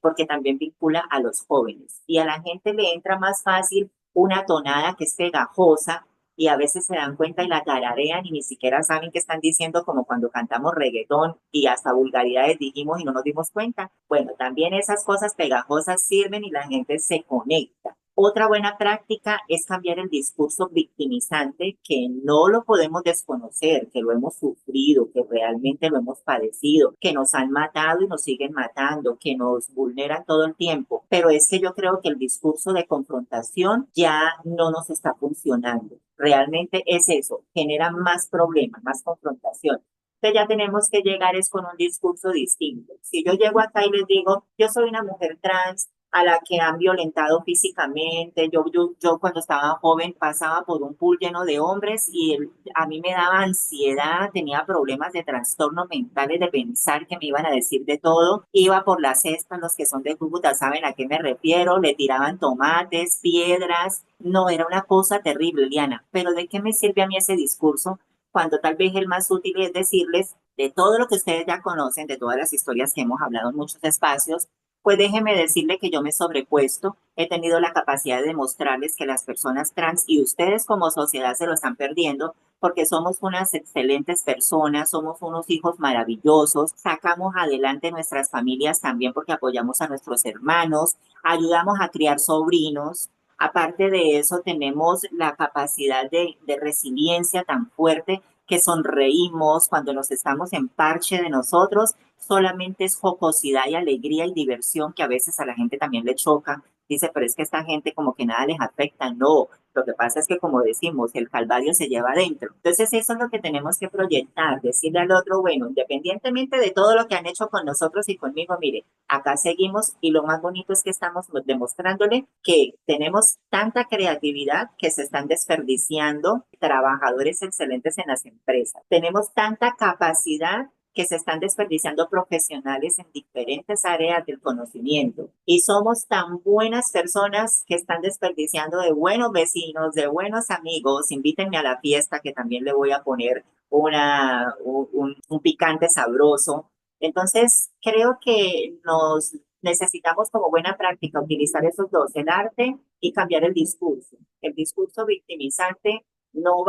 porque también vincula a los jóvenes y a la gente le entra más fácil una tonada que es pegajosa y a veces se dan cuenta y la tararean y ni siquiera saben qué están diciendo, como cuando cantamos reggaetón y hasta vulgaridades dijimos y no nos dimos cuenta. Bueno, también esas cosas pegajosas sirven y la gente se conecta. Otra buena práctica es cambiar el discurso victimizante, que no lo podemos desconocer, que lo hemos sufrido, que realmente lo hemos padecido, que nos han matado y nos siguen matando, que nos vulneran todo el tiempo. Pero es que yo creo que el discurso de confrontación ya no nos está funcionando. Realmente es eso, genera más problemas, más confrontación. Entonces ya tenemos que llegar es con un discurso distinto. Si yo llego acá y les digo, yo soy una mujer trans, a la que han violentado físicamente. Yo cuando estaba joven pasaba por un pool lleno de hombres y a mí me daba ansiedad, tenía problemas de trastornos mentales de pensar que me iban a decir de todo. Iba por las cestas, los que son de Cúcuta saben a qué me refiero, le tiraban tomates, piedras. No, era una cosa terrible, Liana. Pero ¿de qué me sirve a mí ese discurso cuando tal vez el más útil es decirles de todo lo que ustedes ya conocen, de todas las historias que hemos hablado en muchos espacios? Pues déjeme decirle que yo me he sobrepuesto, he tenido la capacidad de demostrarles que las personas trans y ustedes como sociedad se lo están perdiendo porque somos unas excelentes personas, somos unos hijos maravillosos, sacamos adelante nuestras familias también porque apoyamos a nuestros hermanos, ayudamos a criar sobrinos. Aparte de eso, tenemos la capacidad de resiliencia tan fuerte que sonreímos cuando nos estamos en parche de nosotros, solamente es jocosidad y alegría y diversión que a veces a la gente también le choca. Dice, pero es que esta gente como que nada les afecta. No, lo que pasa es que como decimos, el calvario se lleva adentro. Entonces eso es lo que tenemos que proyectar, decirle al otro, bueno, independientemente de todo lo que han hecho con nosotros y conmigo, mire, acá seguimos y lo más bonito es que estamos demostrándole que tenemos tanta creatividad que se están desperdiciando trabajadores excelentes en las empresas. Tenemos tanta capacidad que se están desperdiciando profesionales en diferentes áreas del conocimiento. Y somos tan buenas personas que están desperdiciando de buenos vecinos, de buenos amigos. Invítenme a la fiesta que también le voy a poner un picante sabroso. Entonces, creo que nos necesitamos como buena práctica utilizar esos dos, el arte y cambiar el discurso. El discurso victimizante no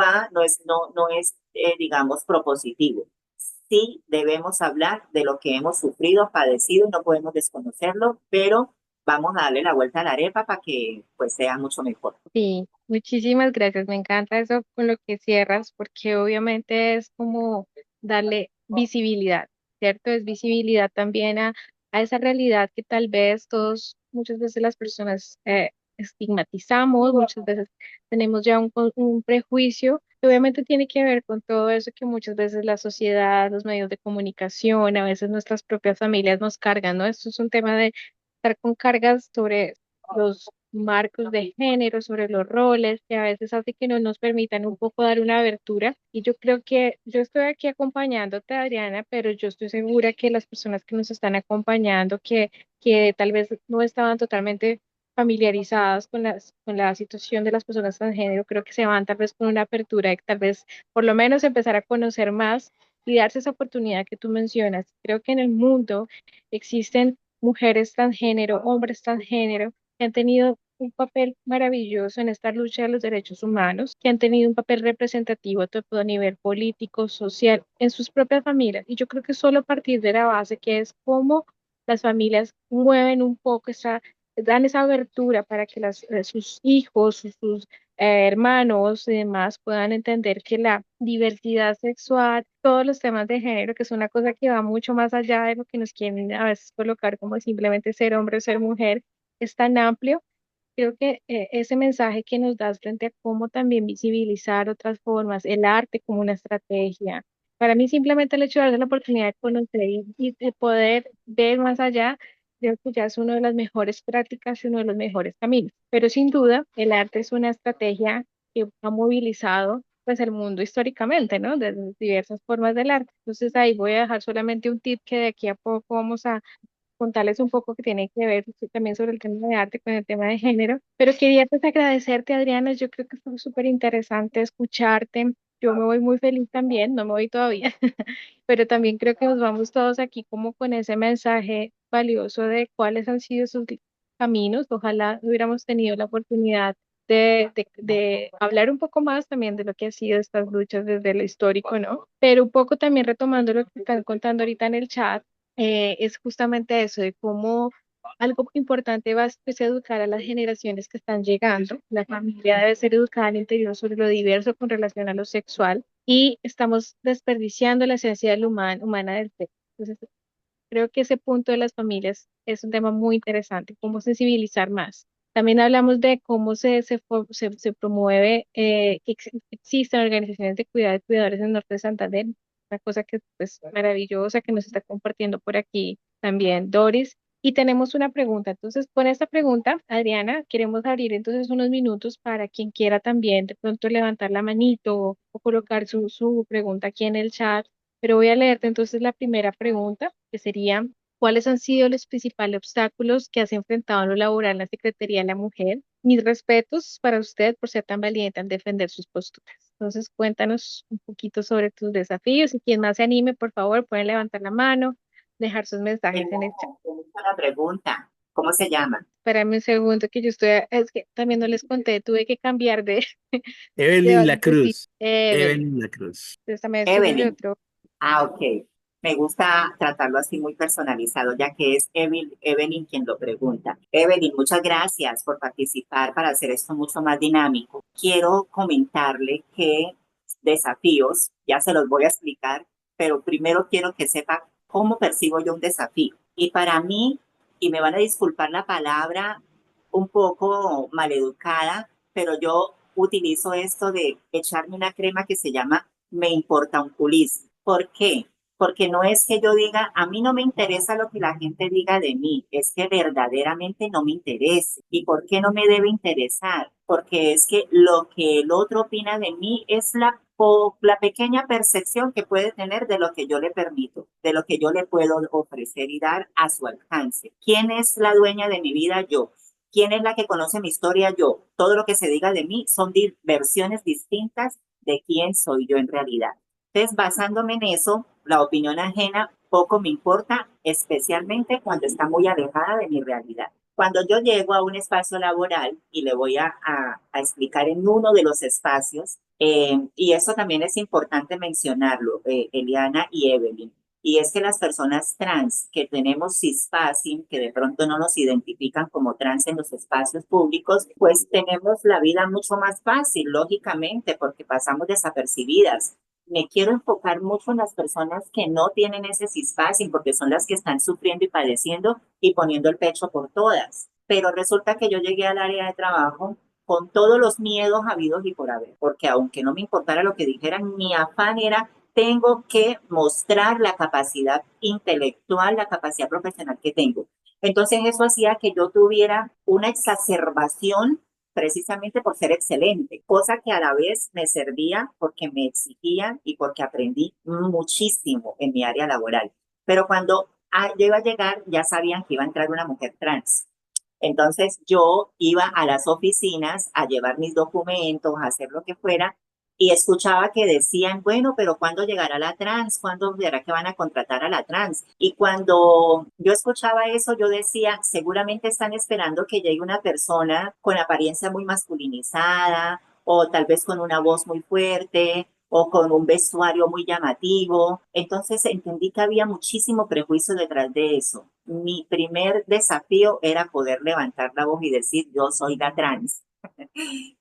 es, digamos, propositivo. Sí debemos hablar de lo que hemos sufrido, padecido, no podemos desconocerlo, pero vamos a darle la vuelta a la arepa para que pues sea mucho mejor. Sí, muchísimas gracias. Me encanta eso con lo que cierras, porque obviamente es como darle visibilidad, ¿cierto? Es visibilidad también a esa realidad que tal vez todos, muchas veces las personas estigmatizamos, muchas veces tenemos ya un prejuicio, que obviamente tiene que ver con todo eso que muchas veces la sociedad, los medios de comunicación, a veces nuestras propias familias nos cargan, ¿no? Esto es un tema de estar con cargas sobre los marcos de género, sobre los roles, que a veces hace que no nos permitan un poco dar una abertura. Y yo creo que yo estoy aquí acompañándote, Adriana, pero yo estoy segura que las personas que nos están acompañando, que tal vez no estaban totalmente familiarizadas con la situación de las personas transgénero, creo que se van tal vez con una apertura de tal vez por lo menos empezar a conocer más y darse esa oportunidad que tú mencionas. Creo que en el mundo existen mujeres transgénero, hombres transgénero, que han tenido un papel maravilloso en esta lucha de los derechos humanos, que han tenido un papel representativo tanto a nivel político, social, en sus propias familias. Y yo creo que solo a partir de la base, que es cómo las familias mueven un poco dan esa abertura para que sus hijos, hermanos y demás puedan entender que la diversidad sexual, todos los temas de género, que es una cosa que va mucho más allá de lo que nos quieren a veces colocar como simplemente ser hombre o ser mujer, es tan amplio. Creo que ese mensaje que nos das frente a cómo también visibilizar otras formas, el arte como una estrategia. Para mí simplemente el hecho de darse la oportunidad de conocer y de poder ver más allá, creo que ya es una de las mejores prácticas y uno de los mejores caminos. Pero sin duda, el arte es una estrategia que ha movilizado pues el mundo históricamente, ¿no? Desde diversas formas del arte. Entonces ahí voy a dejar solamente un tip que de aquí a poco vamos a contarles un poco que tiene que ver también sobre el tema de arte con el tema de género. Pero quería pues agradecerte, Adriana, yo creo que fue súper interesante escucharte. Yo me voy muy feliz también, no me voy todavía, pero también creo que nos vamos todos aquí como con ese mensaje valioso de cuáles han sido sus caminos. Ojalá hubiéramos tenido la oportunidad de hablar un poco más también de lo que ha sido estas luchas desde lo histórico, ¿no? Pero un poco también retomando lo que están contando ahorita en el chat, es justamente eso, de cómo algo importante va a ser educar a las generaciones que están llegando. La familia debe ser educada al interior sobre lo diverso con relación a lo sexual y estamos desperdiciando la esencia humana del sexo. Entonces, creo que ese punto de las familias es un tema muy interesante, cómo sensibilizar más. También hablamos de cómo se promueve que existen organizaciones de cuidado y cuidadores en el norte de Santander, una cosa que es pues, maravillosa que nos está compartiendo por aquí también Doris. Y tenemos una pregunta. Entonces, con esta pregunta, Adriana, queremos abrir entonces unos minutos para quien quiera también de pronto levantar la manito o colocar su pregunta aquí en el chat. Pero voy a leerte entonces la primera pregunta, que sería, ¿cuáles han sido los principales obstáculos que has enfrentado en lo laboral en la Secretaría de la Mujer? Mis respetos para usted por ser tan valiente en defender sus posturas. Entonces, cuéntanos un poquito sobre tus desafíos y quien más se anime, por favor, pueden levantar la mano, dejar sus mensajes en el chat. La pregunta, ¿cómo se llama? Espérame un segundo que yo estoy, es que también no les conté, tuve que cambiar de Evelyn La varios sitios. Cruz. Evelyn, Evelyn La Cruz. entonces también súbele Evelyn. otro. Ah, ok. Me gusta tratarlo así muy personalizado, ya que es Evelyn quien lo pregunta. Evelyn, muchas gracias por participar para hacer esto mucho más dinámico. Quiero comentarle que desafíos, ya se los voy a explicar, pero primero quiero que sepa cómo percibo yo un desafío. Y para mí, y me van a disculpar la palabra un poco maleducada, pero yo utilizo esto de echarme una crema que se llama me importa un culis. ¿Por qué? Porque no es que yo diga, a mí no me interesa lo que la gente diga de mí, es que verdaderamente no me interesa. ¿Y por qué no me debe interesar? Porque es que lo que el otro opina de mí es la pequeña percepción que puede tener de lo que yo le permito, de lo que yo le puedo ofrecer y dar a su alcance. ¿Quién es la dueña de mi vida? Yo. ¿Quién es la que conoce mi historia? Yo. Todo lo que se diga de mí son versiones distintas de quién soy yo en realidad. Entonces, basándome en eso, la opinión ajena poco me importa, especialmente cuando está muy alejada de mi realidad. Cuando yo llego a un espacio laboral, y le voy a explicar en uno de los espacios, y eso también es importante mencionarlo, Eliana y Evelyn, y es que las personas trans que tenemos cispassing, que de pronto no nos identifican como trans en los espacios públicos, pues tenemos la vida mucho más fácil, lógicamente, porque pasamos desapercibidas. Me quiero enfocar mucho en las personas que no tienen ese cispassing, porque son las que están sufriendo y padeciendo y poniendo el pecho por todas. Pero resulta que yo llegué al área de trabajo con todos los miedos habidos y por haber, porque aunque no me importara lo que dijeran, mi afán era tengo que mostrar la capacidad intelectual, la capacidad profesional que tengo. Entonces eso hacía que yo tuviera una exacerbación precisamente por ser excelente, cosa que a la vez me servía porque me exigían y porque aprendí muchísimo en mi área laboral. Pero cuando yo iba a llegar, ya sabían que iba a entrar una mujer trans. Entonces yo iba a las oficinas a llevar mis documentos, a hacer lo que fuera, y escuchaba que decían, bueno, pero ¿cuándo llegará la trans? ¿Cuándo verá que van a contratar a la trans? Y cuando yo escuchaba eso, yo decía, seguramente están esperando que llegue una persona con apariencia muy masculinizada o tal vez con una voz muy fuerte o con un vestuario muy llamativo. Entonces entendí que había muchísimo prejuicio detrás de eso. Mi primer desafío era poder levantar la voz y decir, yo soy la trans.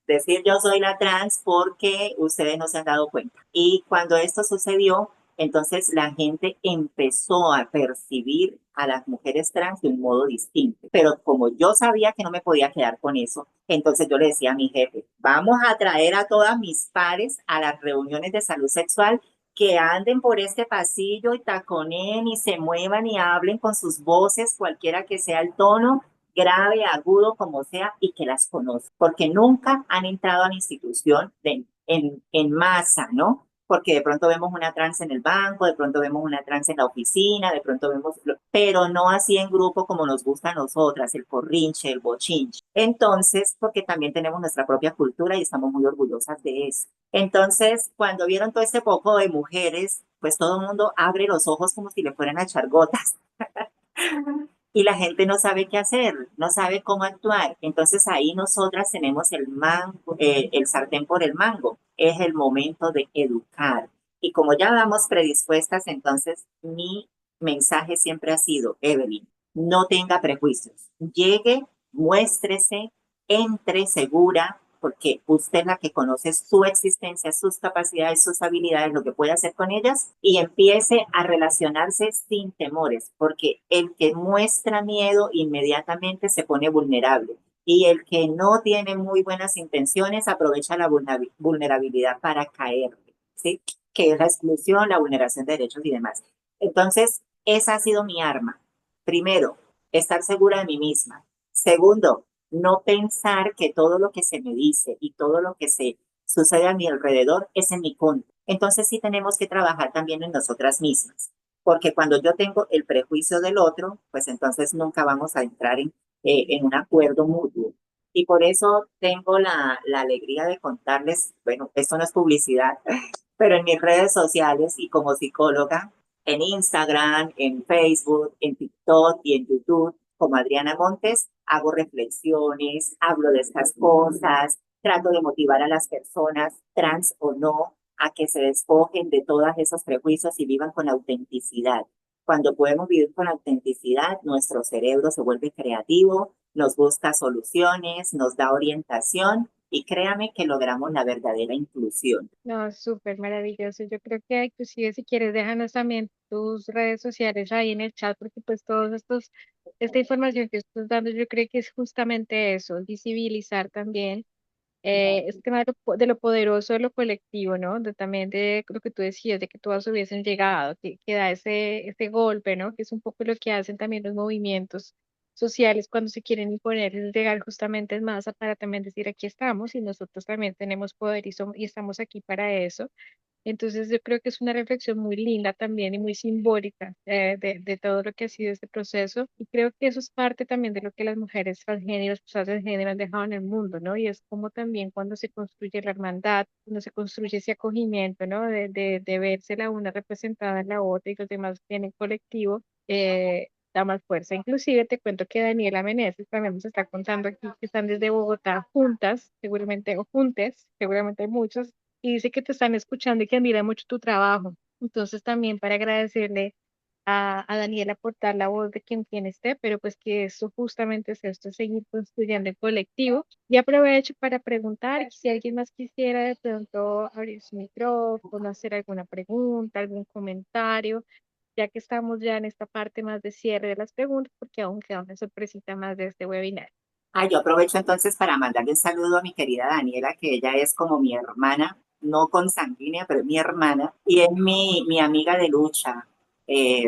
Decir yo soy la trans porque ustedes no se han dado cuenta. Y cuando esto sucedió, entonces la gente empezó a percibir a las mujeres trans de un modo distinto. Pero como yo sabía que no me podía quedar con eso, entonces yo le decía a mi jefe, vamos a traer a todas mis pares a las reuniones de salud sexual que anden por este pasillo y taconeen y se muevan y hablen con sus voces, cualquiera que sea el tono, grave, agudo, como sea, y que las conozcan, porque nunca han entrado a la institución en masa, ¿no? Porque de pronto vemos una trans en el banco, de pronto vemos una trans en la oficina, de pronto vemos, pero no así en grupo como nos gusta a nosotras, el corrinche, el bochinche. Entonces, porque también tenemos nuestra propia cultura y estamos muy orgullosas de eso. Entonces, cuando vieron todo este poco de mujeres, pues todo el mundo abre los ojos como si le fueran a echar gotas. Y la gente no sabe qué hacer, no sabe cómo actuar. Entonces ahí nosotras tenemos el sartén por el mango. Es el momento de educar. Y como ya vamos predispuestas, entonces mi mensaje siempre ha sido, Evelyn, no tenga prejuicios. Llegue, muéstrese, entre segura, porque usted es la que conoce su existencia, sus capacidades, sus habilidades, lo que puede hacer con ellas, y empiece a relacionarse sin temores, porque el que muestra miedo inmediatamente se pone vulnerable. Y el que no tiene muy buenas intenciones aprovecha la vulnerabilidad para caer, ¿sí? Que es la exclusión, la vulneración de derechos y demás. Entonces, esa ha sido mi arma. Primero, estar segura de mí misma. Segundo, no pensar que todo lo que se me dice y todo lo que se sucede a mi alrededor es en mi contra. Entonces sí tenemos que trabajar también en nosotras mismas, porque cuando yo tengo el prejuicio del otro, pues entonces nunca vamos a entrar en un acuerdo mutuo. Y por eso tengo la alegría de contarles, bueno, esto no es publicidad, pero en mis redes sociales y como psicóloga, en Instagram, en Facebook, en TikTok y en YouTube, como Adriana Montes, hago reflexiones, hablo de estas cosas, trato de motivar a las personas, trans o no, a que se despojen de todos esos prejuicios y vivan con autenticidad. Cuando podemos vivir con autenticidad, nuestro cerebro se vuelve creativo, nos busca soluciones, nos da orientación y créame que logramos la verdadera inclusión. No, súper maravilloso. Yo creo que inclusive si quieres déjanos también tus redes sociales ahí en el chat porque pues esta información que estás dando yo creo que es justamente eso, visibilizar también este tema de lo poderoso de lo colectivo, ¿no? También de lo que tú decías, de que todas hubiesen llegado, que da ese golpe, ¿no? Que es un poco lo que hacen también los movimientos sociales cuando se quieren imponer, es llegar justamente en masa para también decir aquí estamos y nosotros también tenemos poder y estamos aquí para eso. Entonces yo creo que es una reflexión muy linda también y muy simbólica de todo lo que ha sido este proceso y creo que eso es parte también de lo que las mujeres transgénero, personas transgénero han dejado en el mundo, ¿no? Y es como también cuando se construye la hermandad, cuando se construye ese acogimiento, ¿no? De verse la una representada en la otra y los demás tienen colectivo, da más fuerza. Inclusive te cuento que Daniela Meneses también nos está contando aquí que están desde Bogotá juntas, seguramente, o juntes, seguramente muchos y dice que te están escuchando y que admira mucho tu trabajo. Entonces también para agradecerle a Daniela por dar la voz de quien esté, pero pues que esto justamente es esto, seguir construyendo el colectivo. Y aprovecho para preguntar si alguien más quisiera de pronto abrir su micrófono, hacer alguna pregunta, algún comentario, ya que estamos ya en esta parte más de cierre de las preguntas, porque aún queda una sorpresita más de este webinar. Ah, yo aprovecho entonces para mandarle un saludo a mi querida Daniela, que ella es como mi hermana, no consanguínea, pero es mi hermana, y es mi amiga de lucha.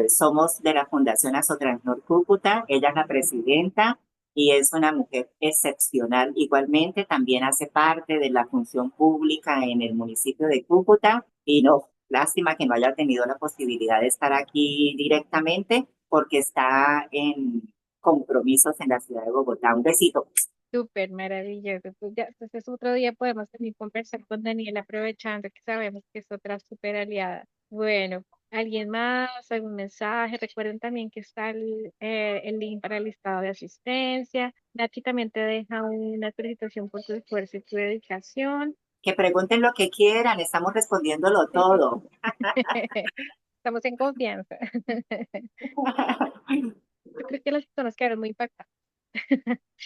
Somos de la Fundación Azotransnor Cúcuta, ella es la presidenta y es una mujer excepcional. Igualmente también hace parte de la función pública en el municipio de Cúcuta y no, lástima que no haya tenido la posibilidad de estar aquí directamente porque está en compromisos en la ciudad de Bogotá. Un besito. Súper maravilloso. Pues ya, entonces otro día podemos también conversar con Daniela, aprovechando que sabemos que es otra súper aliada. Bueno, ¿alguien más? ¿Algún mensaje? Recuerden también que está el link para el listado de asistencia. Nati también te deja una felicitación por tu esfuerzo y tu dedicación. Que pregunten lo que quieran, estamos respondiéndolo todo. Estamos en confianza. Yo creo que las personas quedaron muy impactadas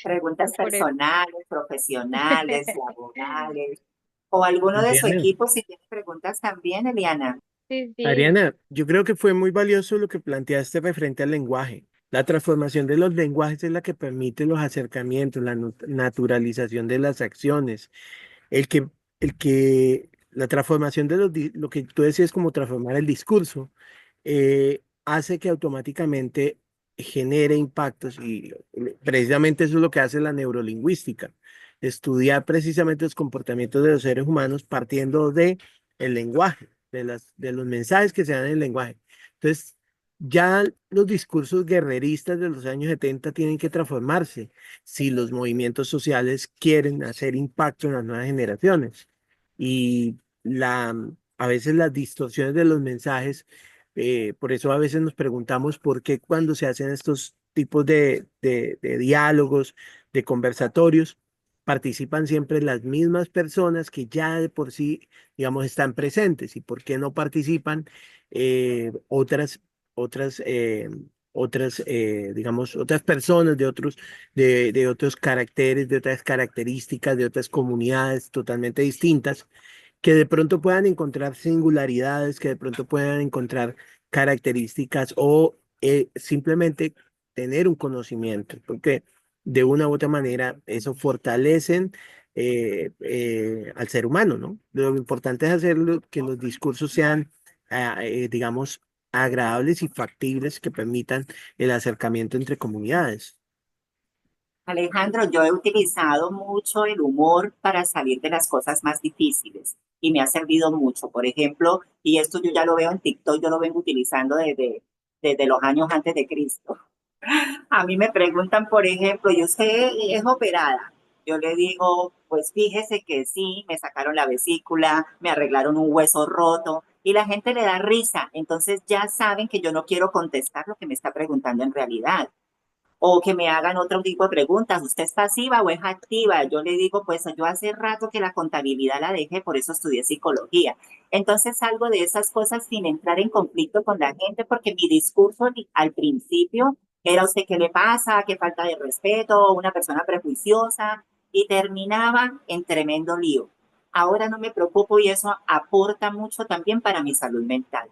Preguntas por el... personales, profesionales, laborales, o alguno de su Adriana, equipo si tiene preguntas también, Eliana. Sí, sí. Adriana, yo creo que fue muy valioso lo que planteaste referente al lenguaje. La transformación de los lenguajes es la que permite los acercamientos, la naturalización de las acciones, el la transformación de lo que tú decías como transformar el discurso, hace que automáticamente genere impactos y precisamente eso es lo que hace la neurolingüística, estudiar precisamente los comportamientos de los seres humanos partiendo de el lenguaje, de los mensajes que se dan en el lenguaje. Entonces, ya los discursos guerreristas de los años 70 tienen que transformarse si los movimientos sociales quieren hacer impacto en las nuevas generaciones. Y a veces las distorsiones de los mensajes, por eso a veces nos preguntamos por qué cuando se hacen estos tipos de diálogos, de conversatorios, participan siempre las mismas personas que ya de por sí, digamos, están presentes y por qué no participan otras, digamos, otras personas de otros caracteres, de otras características, de otras comunidades totalmente distintas que de pronto puedan encontrar singularidades, que de pronto puedan encontrar características o simplemente tener un conocimiento, porque de una u otra manera eso fortalecen al ser humano, ¿no? Lo importante es hacerlo que los discursos sean, digamos, agradables y factibles que permitan el acercamiento entre comunidades. Alejandro, yo he utilizado mucho el humor para salir de las cosas más difíciles y me ha servido mucho. Por ejemplo, y esto yo ya lo veo en TikTok, yo lo vengo utilizando desde los años antes de Cristo. A mí me preguntan, por ejemplo, ¿y usted es operada? Yo le digo, pues fíjese que sí, me sacaron la vesícula, me arreglaron un hueso roto y la gente le da risa. Entonces ya saben que yo no quiero contestar lo que me está preguntando en realidad. O que me hagan otro tipo de preguntas, ¿usted es pasiva o es activa? Yo le digo, pues yo hace rato que la contabilidad la dejé, por eso estudié psicología. Entonces salgo de esas cosas sin entrar en conflicto con la gente, porque mi discurso al principio era: ¿usted qué le pasa? ¿Qué falta de respeto? Una persona prejuiciosa, y terminaba en tremendo lío. Ahora no me preocupo y eso aporta mucho también para mi salud mental.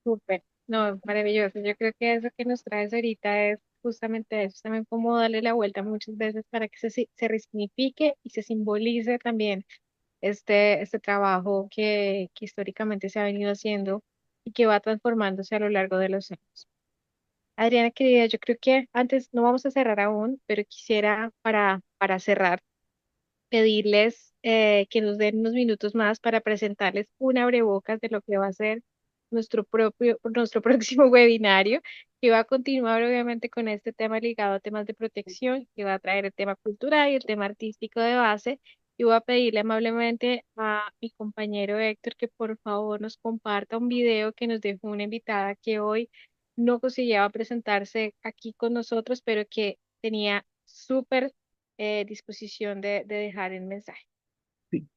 Súper, no, maravilloso. Yo creo que eso que nos traes ahorita es justamente eso, también cómo darle la vuelta muchas veces para que se resignifique y se simbolice también este trabajo que históricamente se ha venido haciendo y que va transformándose a lo largo de los años. Adriana, querida, yo creo que antes no vamos a cerrar aún, pero quisiera para cerrar pedirles que nos den unos minutos más para presentarles un abrebocas de lo que va a ser nuestro próximo webinario, que va a continuar obviamente con este tema ligado a temas de protección, que va a traer el tema cultural y el tema artístico de base. Y voy a pedirle amablemente a mi compañero Héctor que por favor nos comparta un video que nos dejó una invitada que hoy no consiguió presentarse aquí con nosotros, pero que tenía súper disposición de dejar el mensaje. Sí.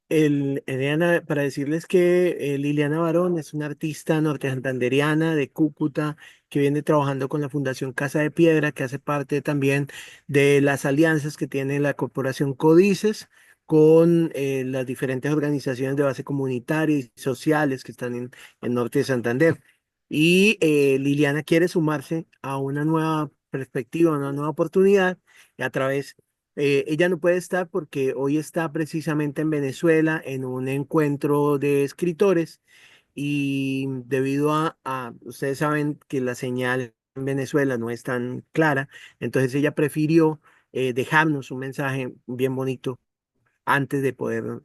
Eliana, para decirles que Liliana Barón es una artista norte santanderiana de Cúcuta que viene trabajando con la Fundación Casa de Piedra, que hace parte también de las alianzas que tiene la Corporación Códices con las diferentes organizaciones de base comunitaria y sociales que están en Norte de Santander. Y Liliana quiere sumarse a una nueva perspectiva, una nueva oportunidad a través ella no puede estar porque hoy está precisamente en Venezuela en un encuentro de escritores y debido ustedes saben que la señal en Venezuela no es tan clara, entonces ella prefirió dejarnos un mensaje bien bonito antes de poder,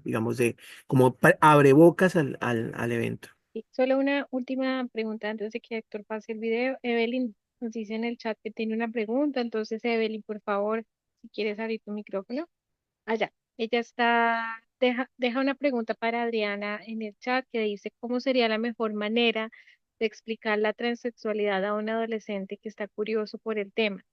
digamos, como abrebocas al evento. Y solo una última pregunta antes de que Héctor pase el video. Evelyn nos dice en el chat que tiene una pregunta, entonces Evelyn, por favor, si quieres abrir tu micrófono. Allá, ella deja una pregunta para Adriana en el chat que dice, ¿cómo sería la mejor manera de explicar la transexualidad a un adolescente que está curioso por el tema?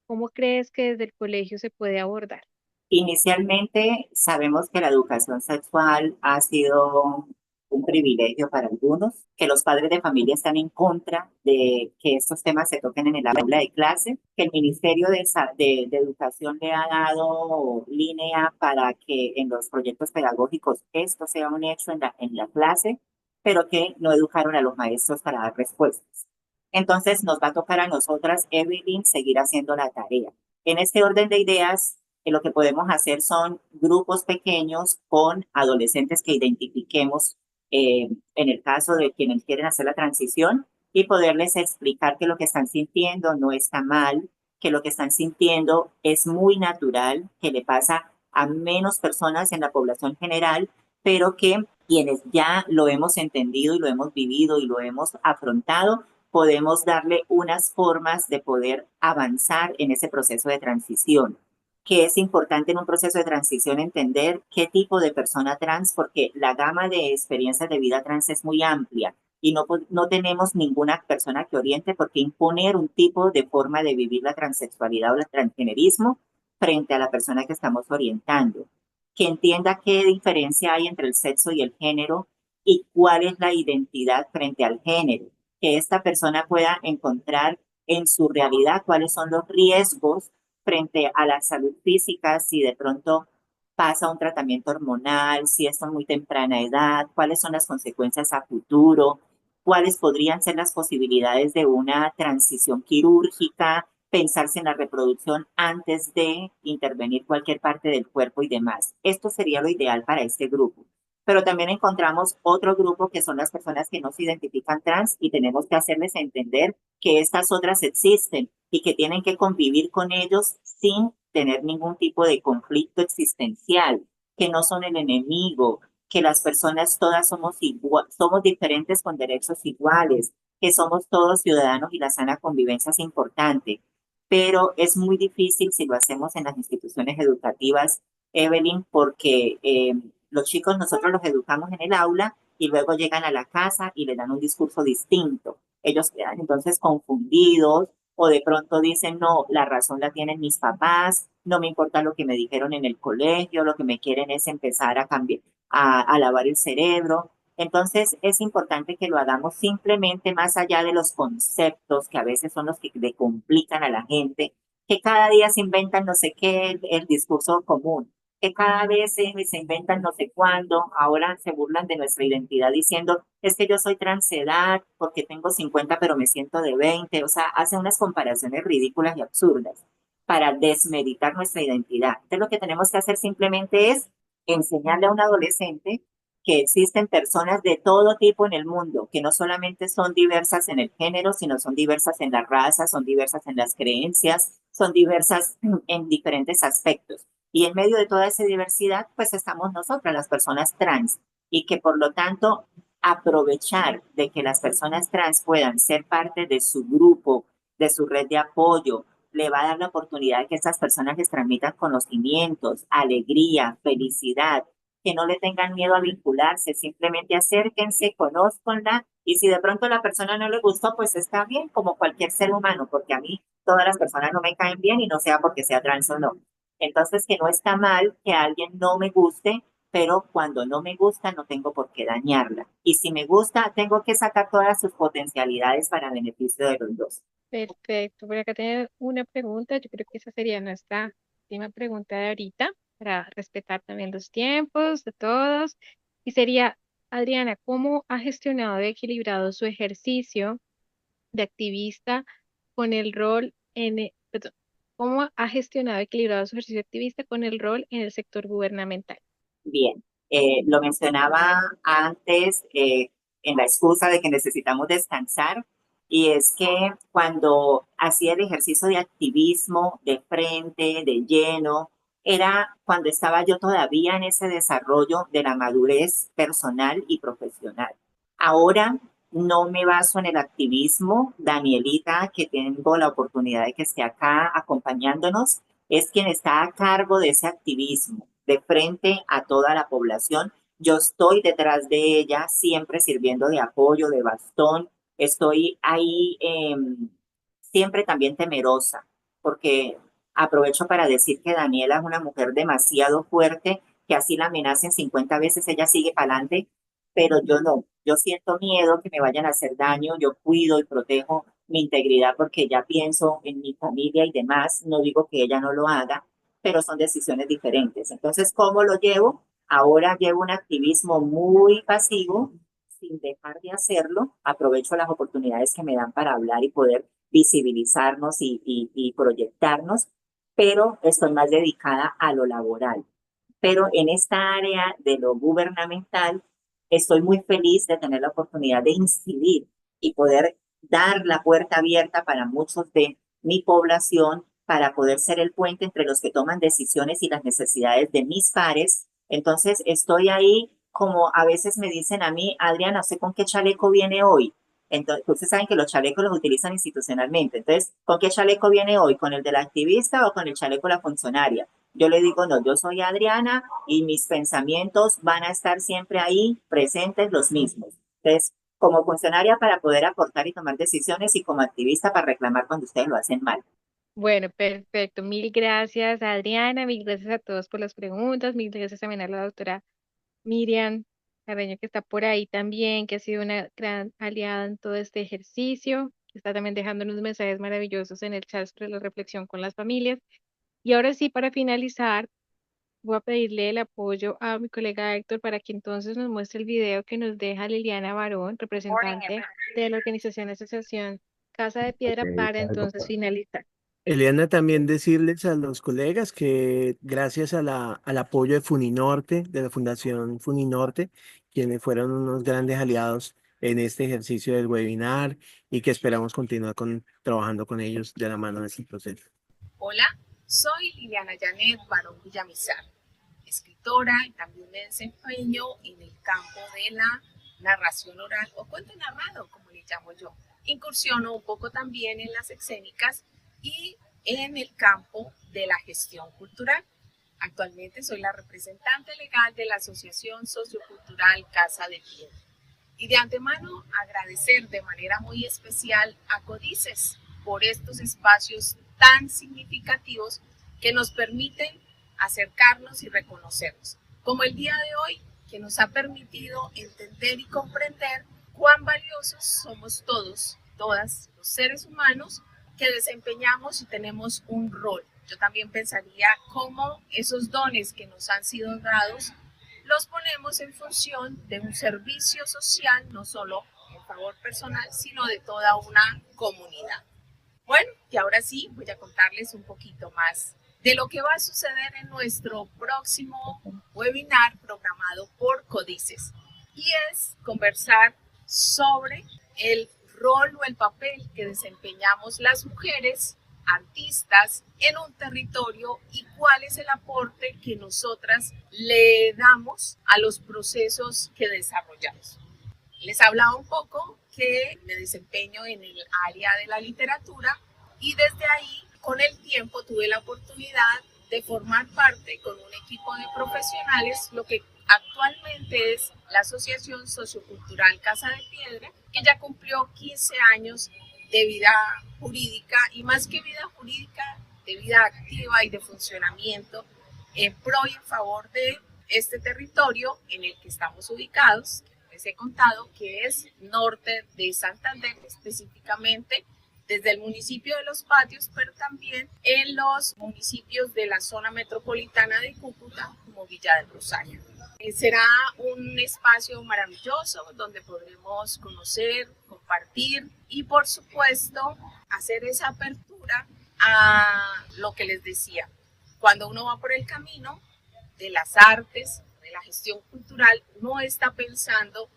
¿Cómo crees que desde el colegio se puede abordar? Inicialmente, sabemos que la educación sexual ha sido un privilegio para algunos, que los padres de familia están en contra de que estos temas se toquen en el aula de clase, que el Ministerio de Educación le ha dado línea para que en los proyectos pedagógicos esto sea un hecho en la clase, pero que no educaron a los maestros para dar respuestas. Entonces, nos va a tocar a nosotras, Evelyn, seguir haciendo la tarea. En este orden de ideas, lo que podemos hacer son grupos pequeños con adolescentes que identifiquemos en el caso de quienes quieren hacer la transición y poderles explicar que lo que están sintiendo no está mal, que lo que están sintiendo es muy natural, que le pasa a menos personas en la población general, pero que quienes ya lo hemos entendido y lo hemos vivido y lo hemos afrontado, podemos darle unas formas de poder avanzar en ese proceso de transición, que es importante en un proceso de transición entender qué tipo de persona trans, porque la gama de experiencias de vida trans es muy amplia y no tenemos ninguna persona que oriente por qué imponer un tipo de forma de vivir la transexualidad o el transgenerismo frente a la persona que estamos orientando. Que entienda qué diferencia hay entre el sexo y el género y cuál es la identidad frente al género. Que esta persona pueda encontrar en su realidad cuáles son los riesgos frente a la salud física, si de pronto pasa un tratamiento hormonal, si es a muy temprana edad, cuáles son las consecuencias a futuro, cuáles podrían ser las posibilidades de una transición quirúrgica, pensarse en la reproducción antes de intervenir cualquier parte del cuerpo y demás. Esto sería lo ideal para este grupo. pero también encontramos otro grupo que son las personas que no se identifican trans y tenemos que hacerles entender que estas otras existen y que tienen que convivir con ellos sin tener ningún tipo de conflicto existencial, que no son el enemigo, que las personas todas somos igual, somos diferentes con derechos iguales, que somos todos ciudadanos y la sana convivencia es importante. Pero es muy difícil si lo hacemos en las instituciones educativas, Evelyn, porque los chicos nosotros los educamos en el aula y luego llegan a la casa y le dan un discurso distinto. Ellos quedan entonces confundidos o de pronto dicen, no, la razón la tienen mis papás, no me importa lo que me dijeron en el colegio, lo que me quieren es empezar a cambiar, a lavar el cerebro. Entonces es importante que lo hagamos simplemente más allá de los conceptos que a veces son los que le complican a la gente, que cada día se inventan no sé qué, el discurso común, que cada vez se inventan no sé cuándo, ahora se burlan de nuestra identidad diciendo, es que yo soy transedad porque tengo 50 pero me siento de 20, o sea, hacen unas comparaciones ridículas y absurdas para desmeritar nuestra identidad. Entonces lo que tenemos que hacer simplemente es enseñarle a un adolescente que existen personas de todo tipo en el mundo, que no solamente son diversas en el género, sino son diversas en la raza, son diversas en las creencias, son diversas en diferentes aspectos. Y en medio de toda esa diversidad, pues estamos nosotras, las personas trans, y que por lo tanto aprovechar de que las personas trans puedan ser parte de su grupo, de su red de apoyo, le va a dar la oportunidad de que esas personas les transmitan conocimientos, alegría, felicidad, que no le tengan miedo a vincularse, simplemente acérquense, conózcanla y si de pronto la persona no le gustó, pues está bien como cualquier ser humano, porque a mí todas las personas no me caen bien y no sea porque sea trans o no. Entonces, que no está mal que alguien no me guste, pero cuando no me gusta no tengo por qué dañarla. Y si me gusta, tengo que sacar todas sus potencialidades para beneficio de los dos. Perfecto. Por acá tener una pregunta. Yo creo que esa sería nuestra última pregunta de ahorita, para respetar también los tiempos de todos. Y sería, Adriana, ¿cómo ha gestionado y equilibrado su ejercicio de activista con el rol perdón, cómo ha gestionado y equilibrado su ejercicio de activista con el rol en el sector gubernamental? Bien, lo mencionaba antes en la excusa de que necesitamos descansar y es que cuando hacía el ejercicio de activismo de frente, de lleno, era cuando estaba yo todavía en ese desarrollo de la madurez personal y profesional. Ahora no me baso en el activismo. Danielita, que tengo la oportunidad de que esté acá acompañándonos, es quien está a cargo de ese activismo, de frente a toda la población. Yo estoy detrás de ella, siempre sirviendo de apoyo, de bastón. Estoy ahí siempre también temerosa, porque aprovecho para decir que Daniela es una mujer demasiado fuerte, que así la amenacen 50 veces, ella sigue para adelante, pero yo no. Yo siento miedo que me vayan a hacer daño, yo cuido y protejo mi integridad porque ya pienso en mi familia y demás. No digo que ella no lo haga, pero son decisiones diferentes. Entonces, ¿cómo lo llevo? Ahora llevo un activismo muy pasivo, sin dejar de hacerlo. Aprovecho las oportunidades que me dan para hablar y poder visibilizarnos y proyectarnos, pero estoy más dedicada a lo laboral. Pero en esta área de lo gubernamental, estoy muy feliz de tener la oportunidad de incidir y poder dar la puerta abierta para muchos de mi población para poder ser el puente entre los que toman decisiones y las necesidades de mis pares. Entonces, estoy ahí como a veces me dicen a mí, Adriana, no sé con qué chaleco viene hoy. Entonces, ustedes saben que los chalecos los utilizan institucionalmente. Entonces, ¿con qué chaleco viene hoy? ¿Con el de la activista o con el chaleco de la funcionaria? Yo le digo, no, yo soy Adriana y mis pensamientos van a estar siempre ahí presentes los mismos. Entonces, como funcionaria para poder aportar y tomar decisiones y como activista para reclamar cuando ustedes lo hacen mal. Bueno, perfecto. Mil gracias, Adriana. Mil gracias a todos por las preguntas. Mil gracias también a la doctora Miriam Carreño, que está por ahí también, que ha sido una gran aliada en todo este ejercicio, que está también dejando unos mensajes maravillosos en el chat sobre la reflexión con las familias. Y ahora sí, para finalizar, voy a pedirle el apoyo a mi colega Héctor para que entonces nos muestre el video que nos deja Liliana Barón, representante de la organización Asociación Casa de Piedra, para entonces finalizar. Eliana, también decirles a los colegas que gracias a al apoyo de Funinorte, de la Fundación Funinorte, quienes fueron unos grandes aliados en este ejercicio del webinar y que esperamos continuar trabajando con ellos de la mano en este proceso. Hola, soy Liliana Janet Barón Villamizar, escritora y también me desempeño en el campo de la narración oral o cuento narrado, como le llamo yo. Incursiono un poco también en las escénicas y en el campo de la gestión cultural. Actualmente soy la representante legal de la Asociación Sociocultural Casa de Piedra. Y de antemano agradecer de manera muy especial a Códices por estos espacios tan significativos que nos permiten acercarnos y reconocernos, como el día de hoy, que nos ha permitido entender y comprender cuán valiosos somos todos, todas los seres humanos que desempeñamos y tenemos un rol. Yo también pensaría cómo esos dones que nos han sido dados los ponemos en función de un servicio social, no solo en favor personal, sino de toda una comunidad. Bueno, y ahora sí voy a contarles un poquito más de lo que va a suceder en nuestro próximo webinar programado por Códices. Y es conversar sobre el rol o el papel que desempeñamos las mujeres artistas en un territorio y cuál es el aporte que nosotras le damos a los procesos que desarrollamos. Les hablaba un poco que me desempeño en el área de la literatura y desde ahí, con el tiempo, tuve la oportunidad de formar parte con un equipo de profesionales, lo que actualmente es la Asociación Sociocultural Casa de Piedra, que ya cumplió 15 años de vida jurídica y más que vida jurídica, de vida activa y de funcionamiento en pro y en favor de este territorio en el que estamos ubicados. Les he contado que es norte de Santander, específicamente desde el municipio de Los Patios, pero también en los municipios de la zona metropolitana de Cúcuta, como Villa del Rosario. Será un espacio maravilloso donde podremos conocer, compartir y, por supuesto, hacer esa apertura a lo que les decía. Cuando uno va por el camino de las artes, de la gestión cultural, no está pensando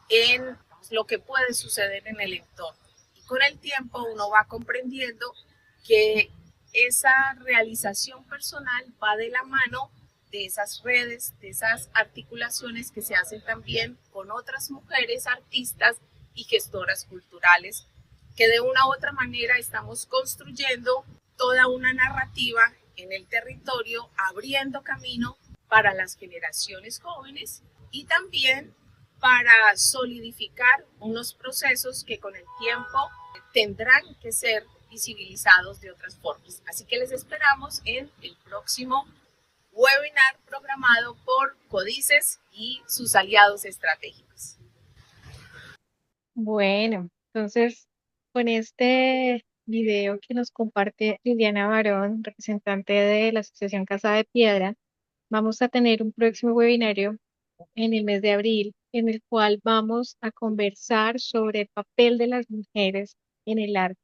en lo que puede suceder en el entorno. Y con el tiempo uno va comprendiendo que esa realización personal va de la mano de esas redes, de esas articulaciones que se hacen también con otras mujeres artistas y gestoras culturales, que de una u otra manera estamos construyendo toda una narrativa en el territorio, abriendo camino para las generaciones jóvenes y también para solidificar unos procesos que con el tiempo tendrán que ser visibilizados de otras formas. Así que les esperamos en el próximo webinar programado por Códices y sus aliados estratégicos. Bueno, entonces con este video que nos comparte Liliana Barón, representante de la Asociación Casa de Piedra, vamos a tener un próximo webinario en el mes de abril, en el cual vamos a conversar sobre el papel de las mujeres en el arte.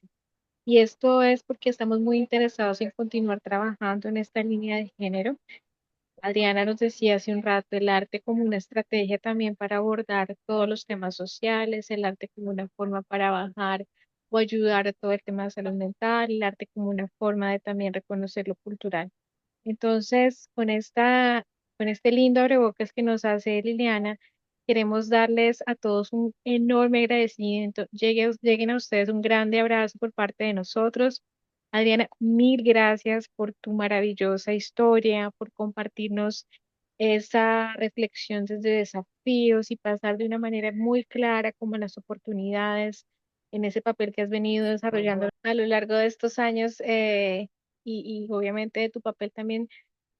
Y esto es porque estamos muy interesados en continuar trabajando en esta línea de género. Adriana nos decía hace un rato el arte como una estrategia también para abordar todos los temas sociales, el arte como una forma para bajar o ayudar a todo el tema de salud mental, el arte como una forma de también reconocer lo cultural. Entonces, con este lindo abrebocas que nos hace Liliana, queremos darles a todos un enorme agradecimiento. Lleguen a ustedes un grande abrazo por parte de nosotros. Adriana, mil gracias por tu maravillosa historia, por compartirnos esa reflexión desde desafíos y pasar de una manera muy clara como las oportunidades en ese papel que has venido desarrollando a lo largo de estos años y obviamente de tu papel también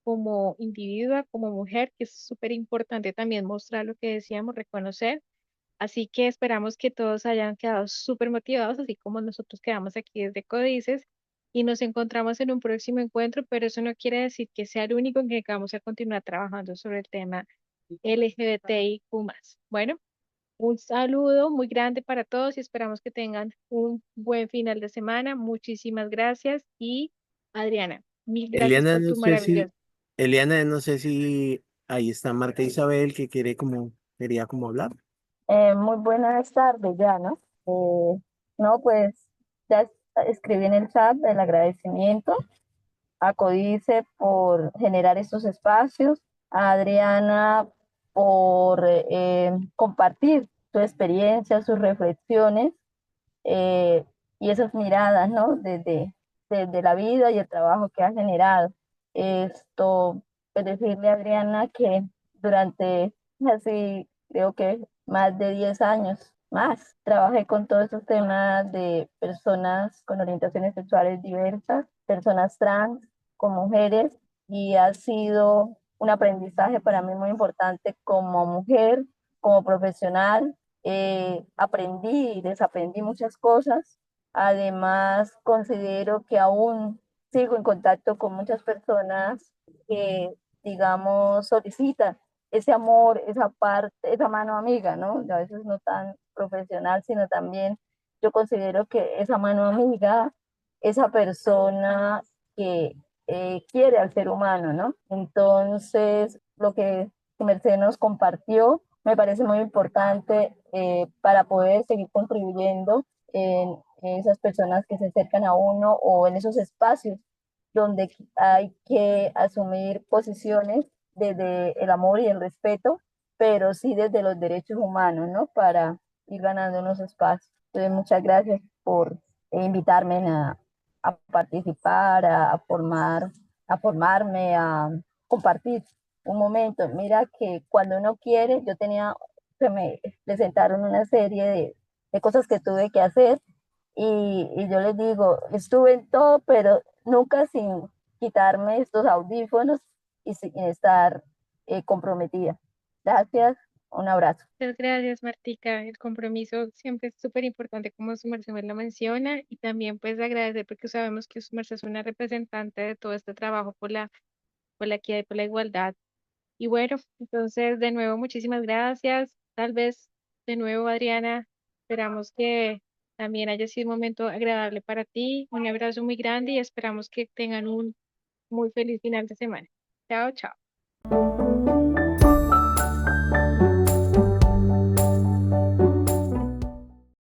como individua, como mujer, que es súper importante también mostrar lo que decíamos, reconocer. Así que esperamos que todos hayan quedado súper motivados, así como nosotros quedamos aquí desde Códices y nos encontramos en un próximo encuentro, pero eso no quiere decir que sea el único en que vamos a continuar trabajando sobre el tema LGBTIQ+. Bueno, Un saludo muy grande para todos y esperamos que tengan un buen final de semana. Muchísimas gracias y Adriana, mil gracias Eliana, por no tu sé si, maravilloso. Eliana, no sé si ahí está Marta Isabel que quería como hablar. Muy buenas tardes ya, ¿no? No, pues ya escribí en el chat el agradecimiento a Codice por generar estos espacios, a Adriana por compartir su experiencia, sus reflexiones eh, y esas miradas, ¿no? Desde la vida y el trabajo que ha generado. Esto, pues decirle a Adriana que durante así, creo que más de 10 años más, trabajé con todos estos temas de personas con orientaciones sexuales diversas, personas trans, con mujeres, y ha sido un aprendizaje para mí muy importante como mujer, como profesional. Aprendí y desaprendí muchas cosas. Además, considero que aún sigo en contacto con muchas personas que, digamos, solicitan ese amor, esa parte, esa mano amiga, ¿no? A veces no tan profesional, sino también yo considero que esa mano amiga, esa persona que quiere al ser humano, ¿no? Entonces, lo que Mercedes nos compartió me parece muy importante para poder seguir contribuyendo en esas personas que se acercan a uno o en esos espacios donde hay que asumir posiciones desde el amor y el respeto, pero sí desde los derechos humanos, ¿no? Para ir ganando unos espacios. Entonces, muchas gracias por invitarme a participar, a formarme, a compartir un momento. Mira que cuando uno quiere, yo tenía, se me presentaron una serie de cosas que tuve que hacer y yo les digo, estuve en todo, pero nunca sin quitarme estos audífonos y sin estar comprometida. Gracias, un abrazo. Muchas gracias, Martica. El compromiso siempre es súper importante, como su merced lo menciona, y también pues agradecer porque sabemos que su merced es una representante de todo este trabajo por la equidad y por la igualdad. Y bueno, entonces de nuevo muchísimas gracias. Tal vez de nuevo, Adriana, esperamos que también haya sido un momento agradable para ti. Un abrazo muy grande y esperamos que tengan un muy feliz final de semana. Chao, chao.